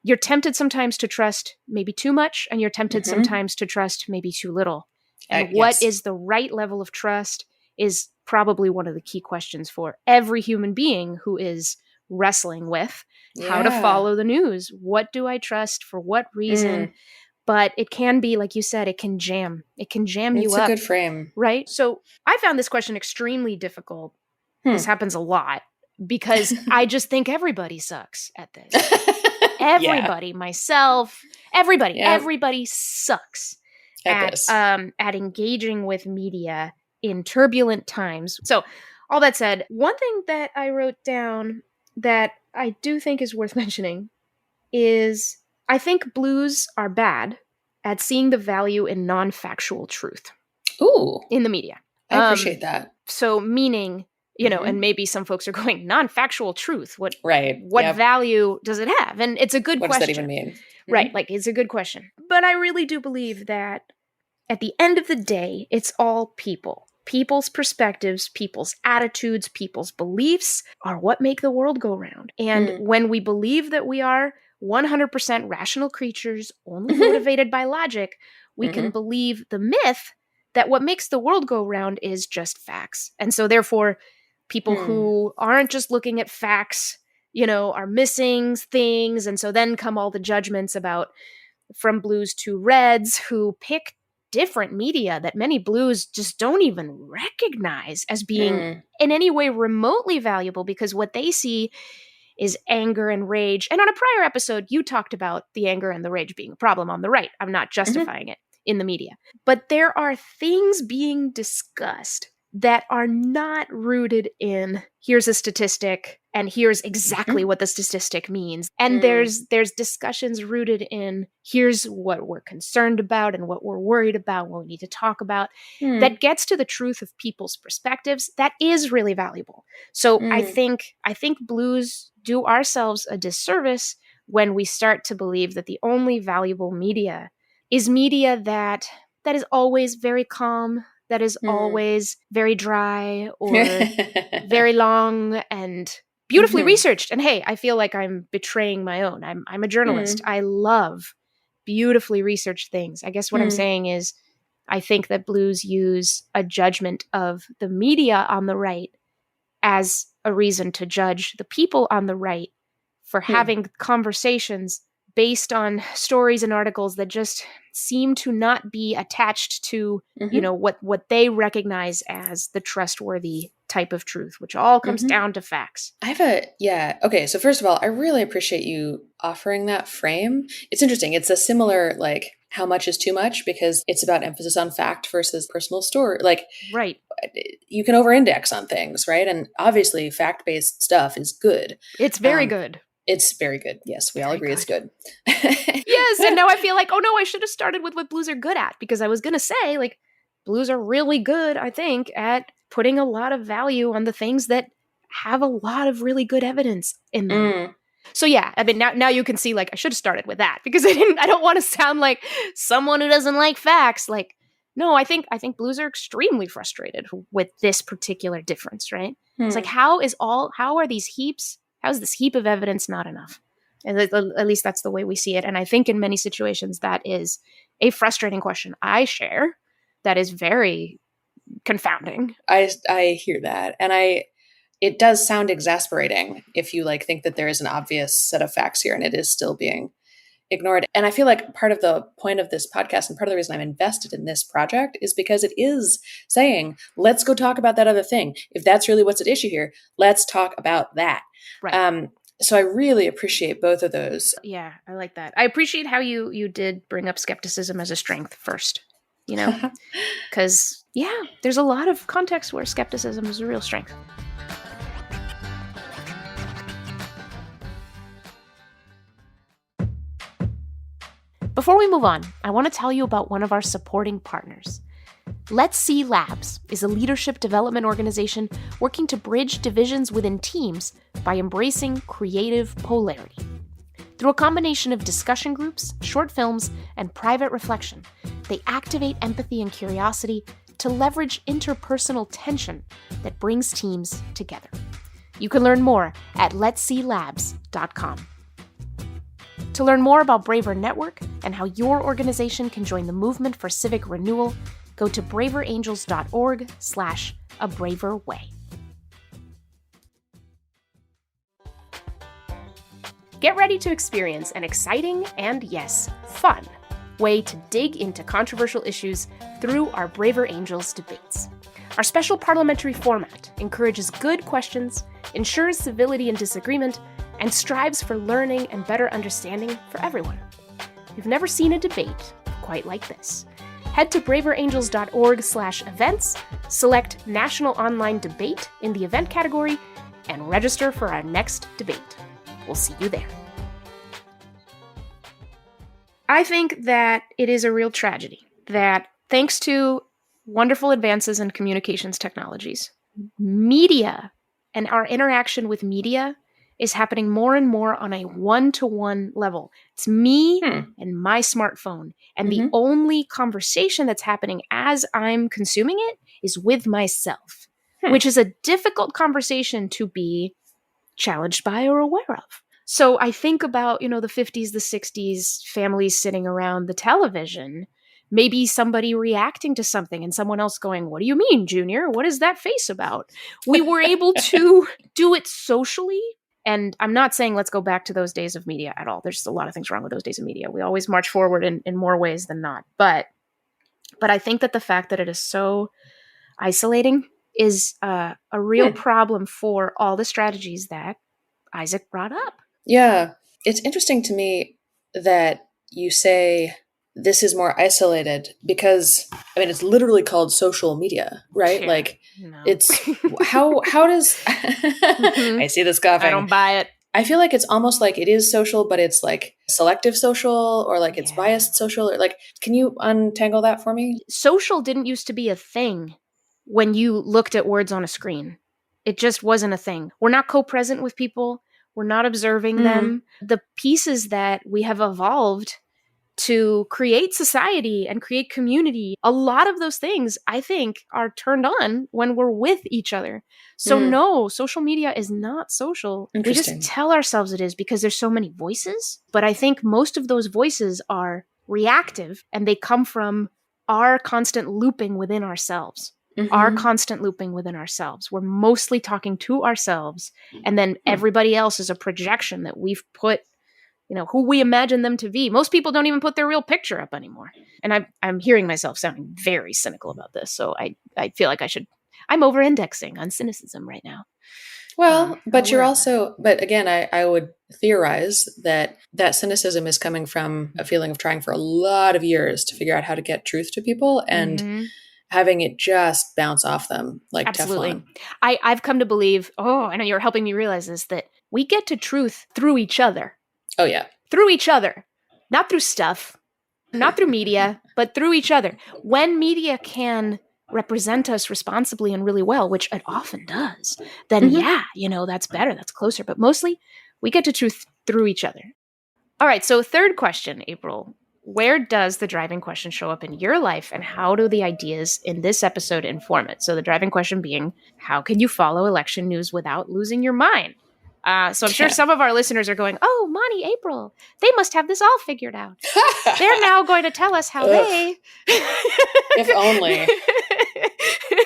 you're tempted sometimes to trust maybe too much, and you're tempted sometimes to trust maybe too little. And what is the right level of trust is probably one of the key questions for every human being who is wrestling with how to follow the news. What do I trust? For what reason? But it can be, like you said, it can jam. It can jam you up. It's a good frame. Right? So I found this question extremely difficult. This happens a lot because I just think everybody sucks at this. Everybody, myself, everybody, everybody sucks at engaging with media in turbulent times. So all that said, one thing that I wrote down that I do think is worth mentioning is I think Blues are bad at seeing the value in non-factual truth. In the media. I appreciate that. So meaning, and maybe some folks are going, non-factual truth. What value does it have? And it's a good question. What does that even mean? Right. It's a good question. But I really do believe that at the end of the day, it's all people. People's perspectives, people's attitudes, people's beliefs are what make the world go round. And when we believe that we are 100% rational creatures, only motivated by logic, we can believe the myth that what makes the world go round is just facts. And so therefore, people who aren't just looking at facts, are missing things. And so then come all the judgments about from Blues to Reds who pick different media that many blues just don't even recognize as being in any way remotely valuable, because what they see is anger and rage. And on a prior episode, you talked about the anger and the rage being a problem on the right. I'm not justifying it in the media. But there are things being discussed that are not rooted in, here's a statistic and here's exactly what the statistic means. And there's discussions rooted in, here's what we're concerned about and what we're worried about, what we need to talk about, that gets to the truth of people's perspectives. That is really valuable. So I think blues do ourselves a disservice when we start to believe that the only valuable media is media that is always very calm, that is always very dry or very long and beautifully researched. And hey, I feel like I'm betraying my own. I'm a journalist. I love beautifully researched things. I guess what I'm saying is I think that blues use a judgment of the media on the right as a reason to judge the people on the right for having conversations based on stories and articles that just seem to not be attached to, you know, what they recognize as the trustworthy type of truth, which all comes down to facts. Okay. So first of all, I really appreciate you offering that frame. It's interesting. It's a similar, like, how much is too much, because it's about emphasis on fact versus personal story. Like, right. You can over-index on things, right? And obviously fact-based stuff is good. It's very good. It's very good. Yes, we all agree it's good. Yes, and now I feel like, oh no, I should have started with what blues are good at, because I was going to say, like, blues are really good, I think, at putting a lot of value on the things that have a lot of really good evidence in them. So yeah, I mean, now you can see, like, I should have started with that, because I don't want to sound like someone who doesn't like facts. Like, no, I think blues are extremely frustrated with this particular difference, right? It's like, how is this heap of evidence not enough? And at least that's the way we see it. And I think in many situations that is a frustrating question I share that is very confounding. I hear that. And it does sound exasperating if you, like, think that there is an obvious set of facts here and it is still being ignored. And I feel like part of the point of this podcast and part of the reason I'm invested in this project is because it is saying, let's go talk about that other thing. If that's really what's at issue here, let's talk about that. Right. So I really appreciate both of those. Yeah, I like that. I appreciate how you did bring up skepticism as a strength first, you know, because, yeah, there's a lot of context where skepticism is a real strength. Before we move on, I want to tell you about one of our supporting partners. Let's See Labs is a leadership development organization working to bridge divisions within teams by embracing creative polarity. Through a combination of discussion groups, short films, and private reflection, they activate empathy and curiosity to leverage interpersonal tension that brings teams together. You can learn more at letsseelabs.com. To learn more about Braver Network and how your organization can join the movement for civic renewal, go to braverangels.org/abraverway. Get ready to experience an exciting and, yes, fun way to dig into controversial issues through our Braver Angels debates. Our special parliamentary format encourages good questions, ensures civility and disagreement, and strives for learning and better understanding for everyone. You've never seen a debate quite like this. Head to braverangels.org/events, select National Online Debate in the event category, and register for our next debate. We'll see you there. I think that it is a real tragedy that, thanks to wonderful advances in communications technologies, media and our interaction with media is happening more and more on a one-to-one level. It's me and my smartphone. And the only conversation that's happening as I'm consuming it is with myself, which is a difficult conversation to be challenged by or aware of. So I think about, the 50s, the 60s, families sitting around the television, maybe somebody reacting to something and someone else going, "What do you mean, Junior? What is that face about?" We were able to do it socially. And I'm not saying let's go back to those days of media at all. There's a lot of things wrong with those days of media. We always march forward in more ways than not. But But I think that the fact that it is so isolating is a real problem for all the strategies that Isaac brought up. Yeah. It's interesting to me that you say this is more isolated because, I mean, it's literally called social media, right? Yeah, Like, no. it's how does I see this coughing. I don't buy it. I feel like it's almost like it is social, but it's like selective social, or like it's Yeah. biased social, or like, can you untangle that for me? Social didn't used to be a thing when you looked at words on a screen. It just wasn't a thing. We're not co-present with people. We're not observing them. The pieces that we have evolved to create society and create community, a lot of those things, I think, are turned on when we're with each other. So no, social media is not social. We just tell ourselves it is because there's so many voices. But I think most of those voices are reactive, and they come from our constant looping within ourselves. Our constant looping within ourselves. We're mostly talking to ourselves, and then everybody else is a projection that we've put, who we imagine them to be. Most people don't even put their real picture up anymore. And I'm hearing myself sounding very cynical about this. So I feel like I'm over-indexing on cynicism right now. Well, but but again, I would theorize that cynicism is coming from a feeling of trying for a lot of years to figure out how to get truth to people and having it just bounce off them like Absolutely. Teflon. I've come to believe, I know you're helping me realize this, that we get to truth through each other. Oh, yeah. Through each other. Not through stuff, not through media, but through each other. When media can represent us responsibly and really well, which it often does, then that's better, that's closer. But mostly, we get to truth through each other. All right, so third question, April. Where does the driving question show up in your life, and how do the ideas in this episode inform it? So the driving question being, how can you follow election news without losing your mind? So I'm sure some of our listeners are going, oh, Moni, April, they must have this all figured out. They're now going to tell us how they... If only.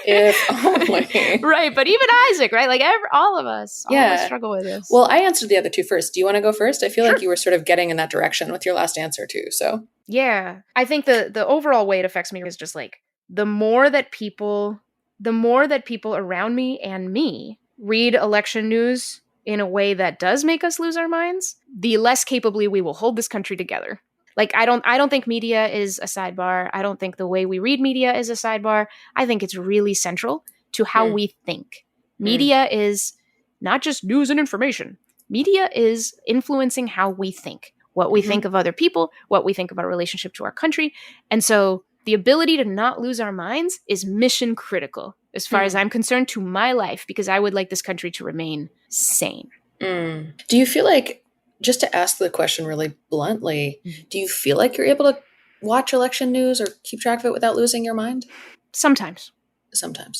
If only. Right, but even Isaac, right? Like all of us struggle with this. Well, I answered the other two first. Do you want to go first? I feel like you were sort of getting in that direction with your last answer too, so. Yeah. I think the overall way it affects me is just like, the more that people around me and me read election news in a way that does make us lose our minds, the less capably we will hold this country together. Like, I don't think media is a sidebar. I don't think the way we read media is a sidebar. I think it's really central to how we think. Media is not just news and information. Media is influencing how we think, what we think of other people, what we think of our relationship to our country. And so the ability to not lose our minds is mission critical, as far as I'm concerned, to my life, because I would like this country to remain sane. Do you feel like, just to ask the question really bluntly, do you feel like you're able to watch election news or keep track of it without losing your mind? Sometimes.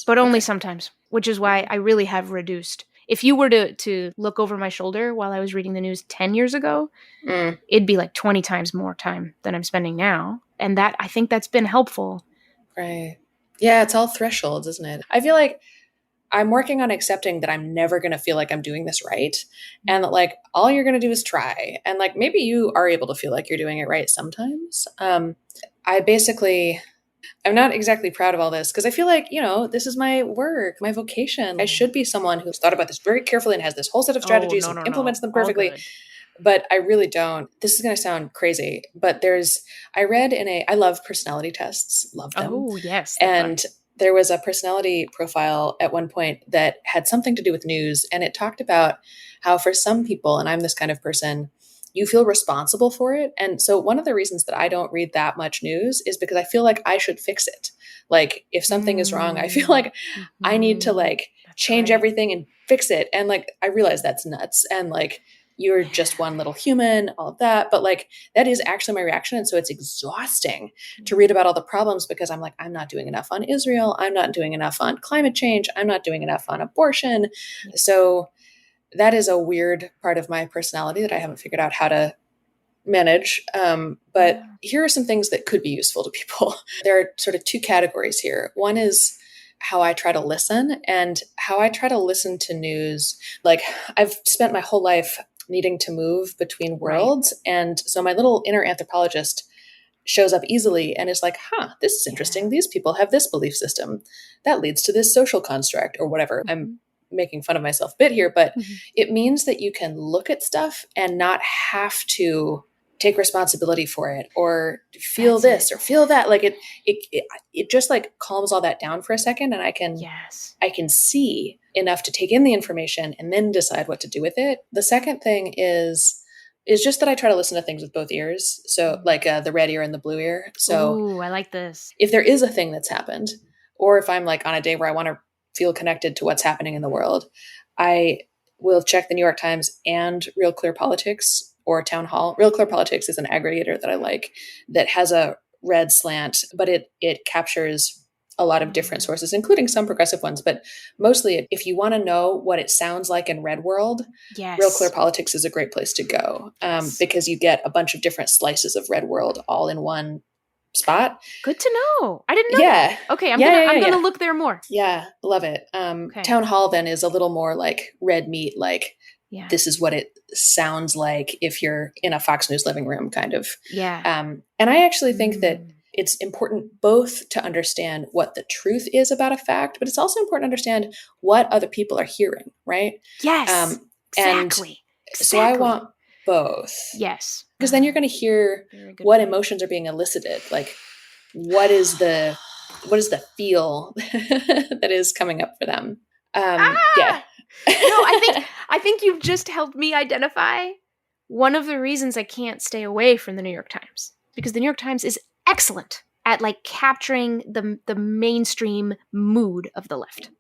But only sometimes, which is why I really have reduced. If you were to look over my shoulder while I was reading the news 10 years ago, it'd be like 20 times more time than I'm spending now. And I think that's been helpful. Right. Yeah, it's all thresholds, isn't it? I feel like I'm working on accepting that I'm never going to feel like I'm doing this right. And that like, all you're going to do is try. And like, maybe you are able to feel like you're doing it right sometimes. I'm not exactly proud of all this because I feel like, this is my work, my vocation. I should be someone who's thought about this very carefully and has this whole set of strategies and implements them perfectly. But I really don't. This is going to sound crazy, but I love personality tests, love them. Oh, yes. And there was a personality profile at one point that had something to do with news. And it talked about how for some people, and I'm this kind of person, you feel responsible for it. And so one of the reasons that I don't read that much news is because I feel like I should fix it. Like if something is wrong, I feel like I need to like change everything and fix it. And like, I realize that's nuts. And like, you're just one little human, all of that. But like, that is actually my reaction. And so it's exhausting to read about all the problems because I'm like, I'm not doing enough on Israel. I'm not doing enough on climate change. I'm not doing enough on abortion. So that is a weird part of my personality that I haven't figured out how to manage. But here are some things that could be useful to people. There are sort of two categories here. One is how I try to listen and how I try to listen to news. Like I've spent my whole life needing to move between worlds. Right. And so my little inner anthropologist shows up easily and is like, this is interesting. These people have this belief system that leads to this social construct or whatever. I'm making fun of myself a bit here, but it means that you can look at stuff and not have to take responsibility for it or feel this or feel that. Like it just like calms all that down for a second, and I can see enough to take in the information and then decide what to do with it. The second thing is just that I try to listen to things with both ears. So like the red ear and the blue ear. So ooh, I like this. If there is a thing that's happened, or if I'm like on a day where I want to feel connected to what's happening in the world, I will check the New York Times and Real Clear Politics or Town Hall. Real Clear Politics is an aggregator that I like that has a red slant, but it captures a lot of different sources, including some progressive ones. But mostly, if you want to know what it sounds like in Red World, Real Clear Politics is a great place to go because you get a bunch of different slices of Red World all in one spot. Good to know. I didn't know that. Okay, I'm gonna look there more. Yeah, love it. Town Hall then is a little more like red meat, like this is what it sounds like if you're in a Fox News living room kind of. And I actually think that it's important both to understand what the truth is about a fact, but it's also important to understand what other people are hearing, right? Yes, exactly. So I want both. Yes. Because then you're going to hear what emotions are being elicited. Like, what is the feel that is coming up for them? Yeah. No, I think you've just helped me identify one of the reasons I can't stay away from the New York Times, because the New York Times is excellent at like capturing the mainstream mood of the left.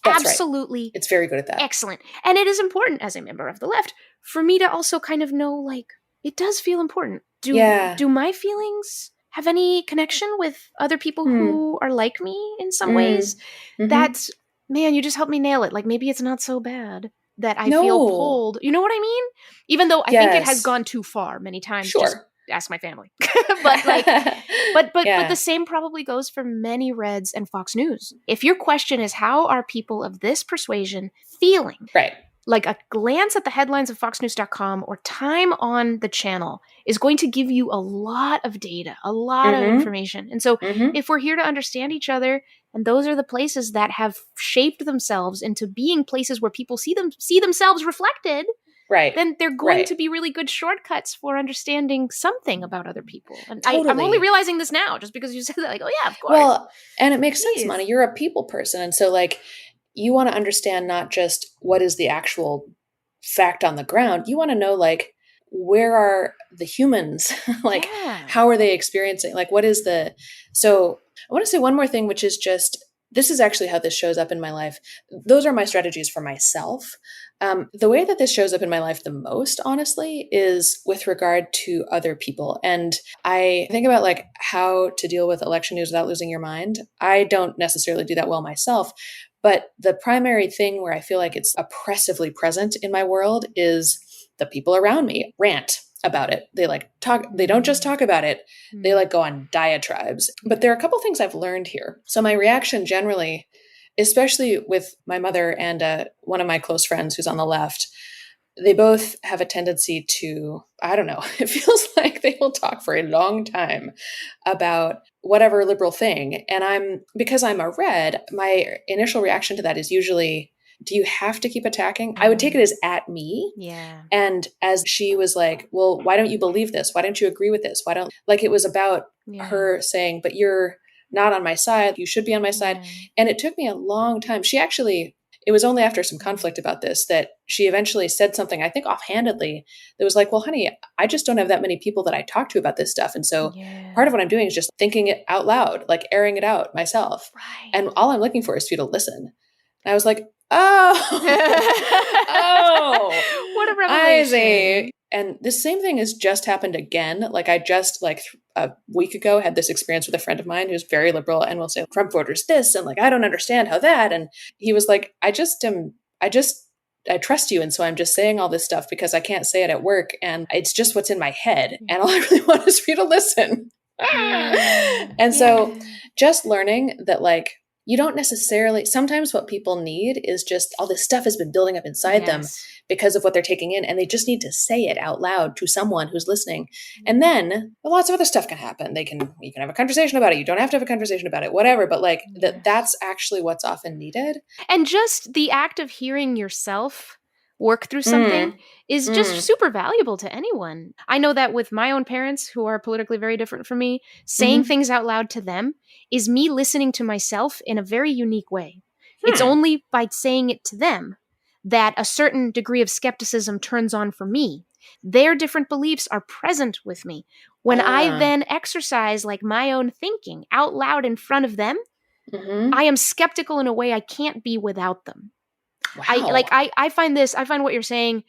That's absolutely right. It's very good at that. Excellent. And it is important as a member of the left for me to also kind of know, like, it does feel important. Do my feelings have any connection with other people who are like me in some ways? That's, man, you just helped me nail it. Like, maybe it's not so bad that I feel pulled. You know what I mean? Even though I think it has gone too far many times. Sure. Just ask my family. But like, but the same probably goes for many Reds and Fox News. If your question is, how are people of this persuasion feeling? Right. Like a glance at the headlines of foxnews.com or time on the channel is going to give you a lot of data, a lot of information. And so if we're here to understand each other, and those are the places that have shaped themselves into being places where people see themselves reflected, right, then they're going to be really good shortcuts for understanding something about other people. And totally. I'm only realizing this now just because you said that, like, oh yeah, of course. Well, and it makes sense, Moni. You're a people person. And so like, you want to understand not just what is the actual fact on the ground. You want to know, like, where are the humans? Like, how are they experiencing? Like, what is so I want to say one more thing, which is just, this is actually how this shows up in my life. Those are my strategies for myself. The way that this shows up in my life the most, honestly, is with regard to other people. And I think about like how to deal with election news without losing your mind. I don't necessarily do that well myself. But the primary thing where I feel like it's oppressively present in my world is the people around me rant about it. They like talk, they don't just talk about it. They like go on diatribes. But there are a couple things I've learned here. So my reaction generally, especially with my mother and one of my close friends who's on the left, they both have a tendency to, I don't know, it feels like they will talk for a long time about whatever liberal thing. And because I'm a Red, my initial reaction to that is usually, do you have to keep attacking? I would take it as at me. Yeah. And as she was like, well, why don't you believe this? Why don't you agree with this? Why don't, like, it was about her saying, but you're not on my side. You should be on my side. And it took me a long time. It was only after some conflict about this that she eventually said something, I think offhandedly, that was like, well, honey, I just don't have that many people that I talk to about this stuff. And so part of what I'm doing is just thinking it out loud, like airing it out myself. Right. And all I'm looking for is for you to listen. And I was like, oh, what a revelation. Isaac. And the same thing has just happened again. Like I just a week ago had this experience with a friend of mine who's very liberal and will say Trump voters this and like, I don't understand how that. And he was like, I trust you. And so I'm just saying all this stuff because I can't say it at work. And it's just what's in my head. And all I really want is for you to listen. And so just learning that like, you don't necessarily, sometimes what people need is just all this stuff has been building up inside them because of what they're taking in. And they just need to say it out loud to someone who's listening. And then lots of other stuff can happen. You can have a conversation about it. You don't have to have a conversation about it, whatever. But like that's actually what's often needed. And just the act of hearing yourself work through something is just super valuable to anyone. I know that with my own parents, who are politically very different from me, saying things out loud to them is me listening to myself in a very unique way. It's only by saying it to them that a certain degree of skepticism turns on for me. Their different beliefs are present with me. When I then exercise like my own thinking out loud in front of them, I am skeptical in a way I can't be without them. Wow. I find what you're saying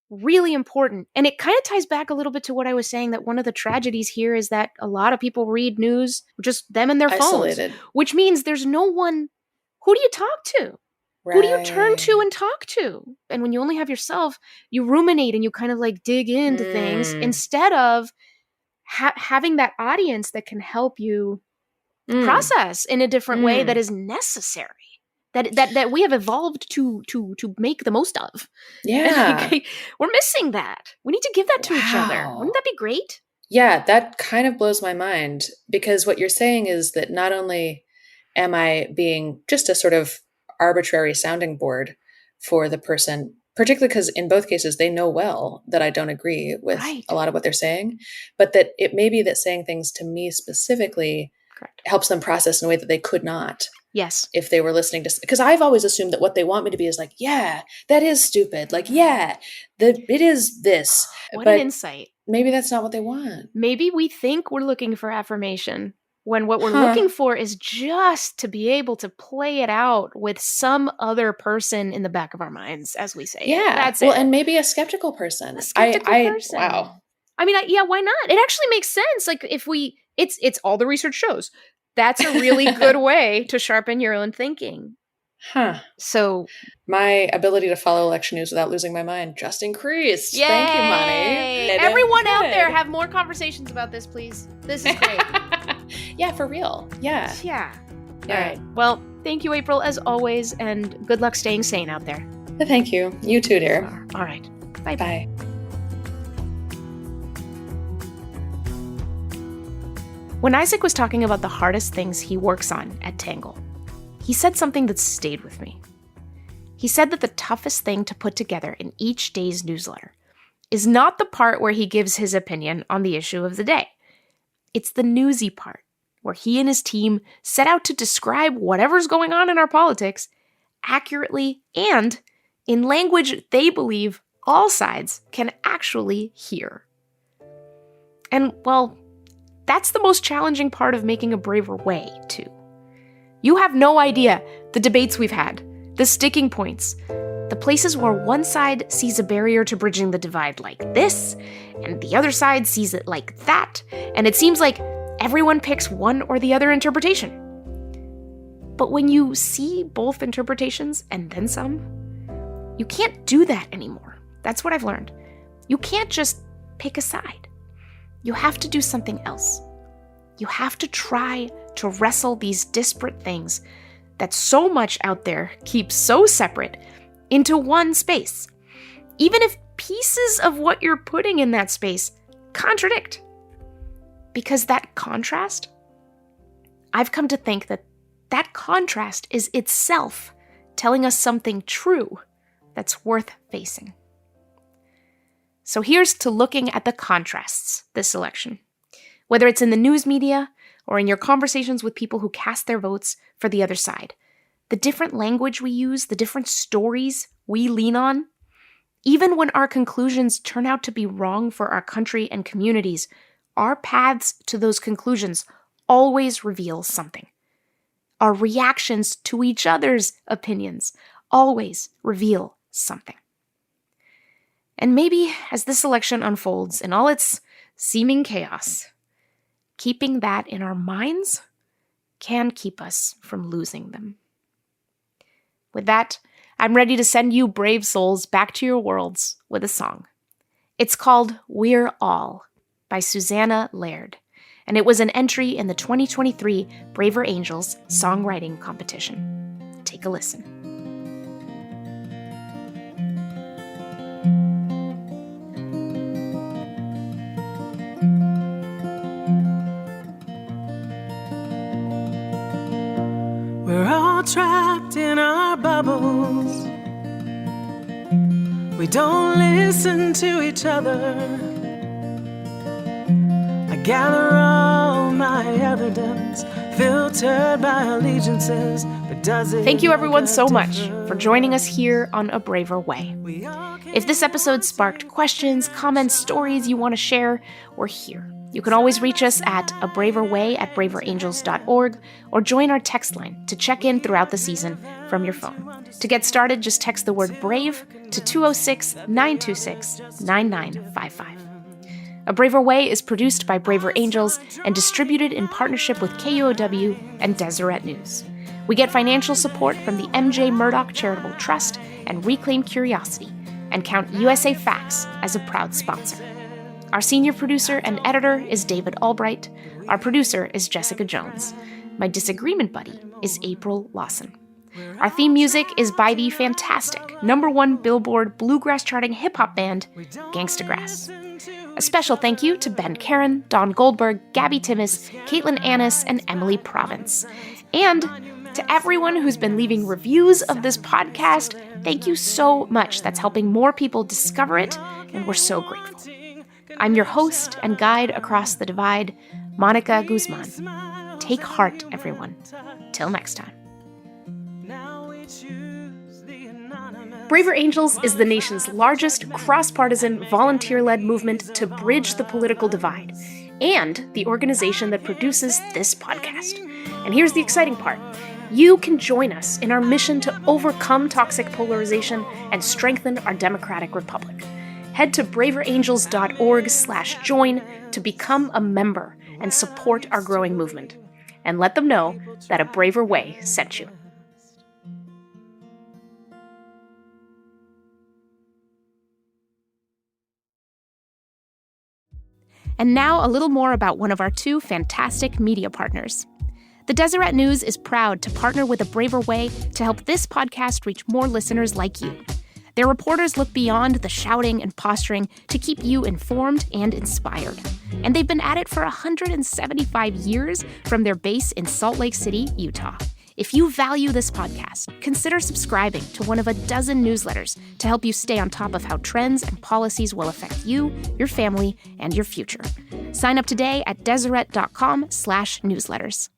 really important. And it kind of ties back a little bit to what I was saying, that one of the tragedies here is that a lot of people read news, just them and their isolated phones, which means there's no one. Who do you talk to? Right. Who do you turn to and talk to? And when you only have yourself, you ruminate and you kind of like dig into things instead of having that audience that can help you process in a different way that is necessary. That we have evolved to make the most of. Yeah. We're missing that. We need to give that to each other. Wouldn't that be great? Yeah, that kind of blows my mind, because what you're saying is that not only am I being just a sort of arbitrary sounding board for the person, particularly because in both cases, they know well that I don't agree with a lot of what they're saying, but that it may be that saying things to me specifically helps them process in a way that they could not. Yes. If they were listening to, because I've always assumed that what they want me to be is like, yeah, that is stupid. Like, yeah, it is this. What an insight. Maybe that's not what they want. Maybe we think we're looking for affirmation when what we're looking for is just to be able to play it out with some other person in the back of our minds, as we say. Yeah. That's well, it. and maybe a skeptical person. Person. Wow. I mean, why not? It actually makes sense. Like it's all the research shows. That's a really good way to sharpen your own thinking. So my ability to follow election news without losing my mind just increased. Yay! Thank you, Moni. Everyone out there, have more conversations about this, please. This is great. Yeah, for real. Yeah. All right. Well, thank you, April, as always, and good luck staying sane out there. Thank you. You too, dear. All right. Bye-bye. Bye. When Isaac was talking about the hardest things he works on at Tangle, he said something that stayed with me. He said that the toughest thing to put together in each day's newsletter is not the part where he gives his opinion on the issue of the day. It's the newsy part, where he and his team set out to describe whatever's going on in our politics accurately and in language they believe all sides can actually hear. And, well, that's the most challenging part of making a braver way, too. You have no idea the debates we've had, the sticking points, the places where one side sees a barrier to bridging the divide like this, and the other side sees it like that, and it seems like everyone picks one or the other interpretation. But when you see both interpretations and then some, you can't do that anymore. That's what I've learned. You can't just pick a side. You have to do something else. You have to try to wrestle these disparate things that so much out there keeps so separate into one space, even if pieces of what you're putting in that space contradict. Because that contrast, I've come to think that that contrast is itself telling us something true that's worth facing. So here's to looking at the contrasts this election. Whether it's in the news media or in your conversations with people who cast their votes for the other side, the different language we use, the different stories we lean on, even when our conclusions turn out to be wrong for our country and communities, our paths to those conclusions always reveal something. Our reactions to each other's opinions always reveal something. And maybe as this election unfolds in all its seeming chaos, keeping that in our minds can keep us from losing them. With that, I'm ready to send you brave souls back to your worlds with a song. It's called We're All by Susanna Laird, and it was an entry in the 2023 Braver Angels songwriting competition. Take a listen. We're all trapped in our bubbles. We don't listen to each other. I gather all my evidence, filtered by allegiances, but does it Thank you everyone make a so much difference? for joining us here on A Braver Way. If this episode sparked questions, comments, stories you want to share, we're here. You can always reach us at abraverway@braverangels.org or join our text line to check in throughout the season from your phone. To get started, just text the word BRAVE to 206-926-9955. A Braver Way is produced by Braver Angels and distributed in partnership with KUOW and Deseret News. We get financial support from the MJ Murdoch Charitable Trust and Reclaim Curiosity, and count USA Facts as a proud sponsor. Our senior producer and editor is David Albright. Our producer is Jessica Jones. My disagreement buddy is April Lawson. Our theme music is by the fantastic #1 Billboard bluegrass charting hip-hop band, Gangsta Grass. A special thank you to Ben Karen, Don Goldberg, Gabby Timmis, Caitlin Annis, and Emily Province. And to everyone who's been leaving reviews of this podcast, thank you so much. That's helping more people discover it, and we're so grateful. I'm your host and guide across the divide, Mónica Guzman. Take heart, everyone. Till next time. Braver Angels is the nation's largest cross-partisan, volunteer-led movement to bridge the political divide, and the organization that produces this podcast. And here's the exciting part. You can join us in our mission to overcome toxic polarization and strengthen our democratic republic. Head to braverangels.org/join to become a member and support our growing movement. And let them know that A Braver Way sent you. And now a little more about one of our two fantastic media partners. The Deseret News is proud to partner with A Braver Way to help this podcast reach more listeners like you. Their reporters look beyond the shouting and posturing to keep you informed and inspired. And they've been at it for 175 years from their base in Salt Lake City, Utah. If you value this podcast, consider subscribing to one of a dozen newsletters to help you stay on top of how trends and policies will affect you, your family, and your future. Sign up today at deseret.com/newsletters.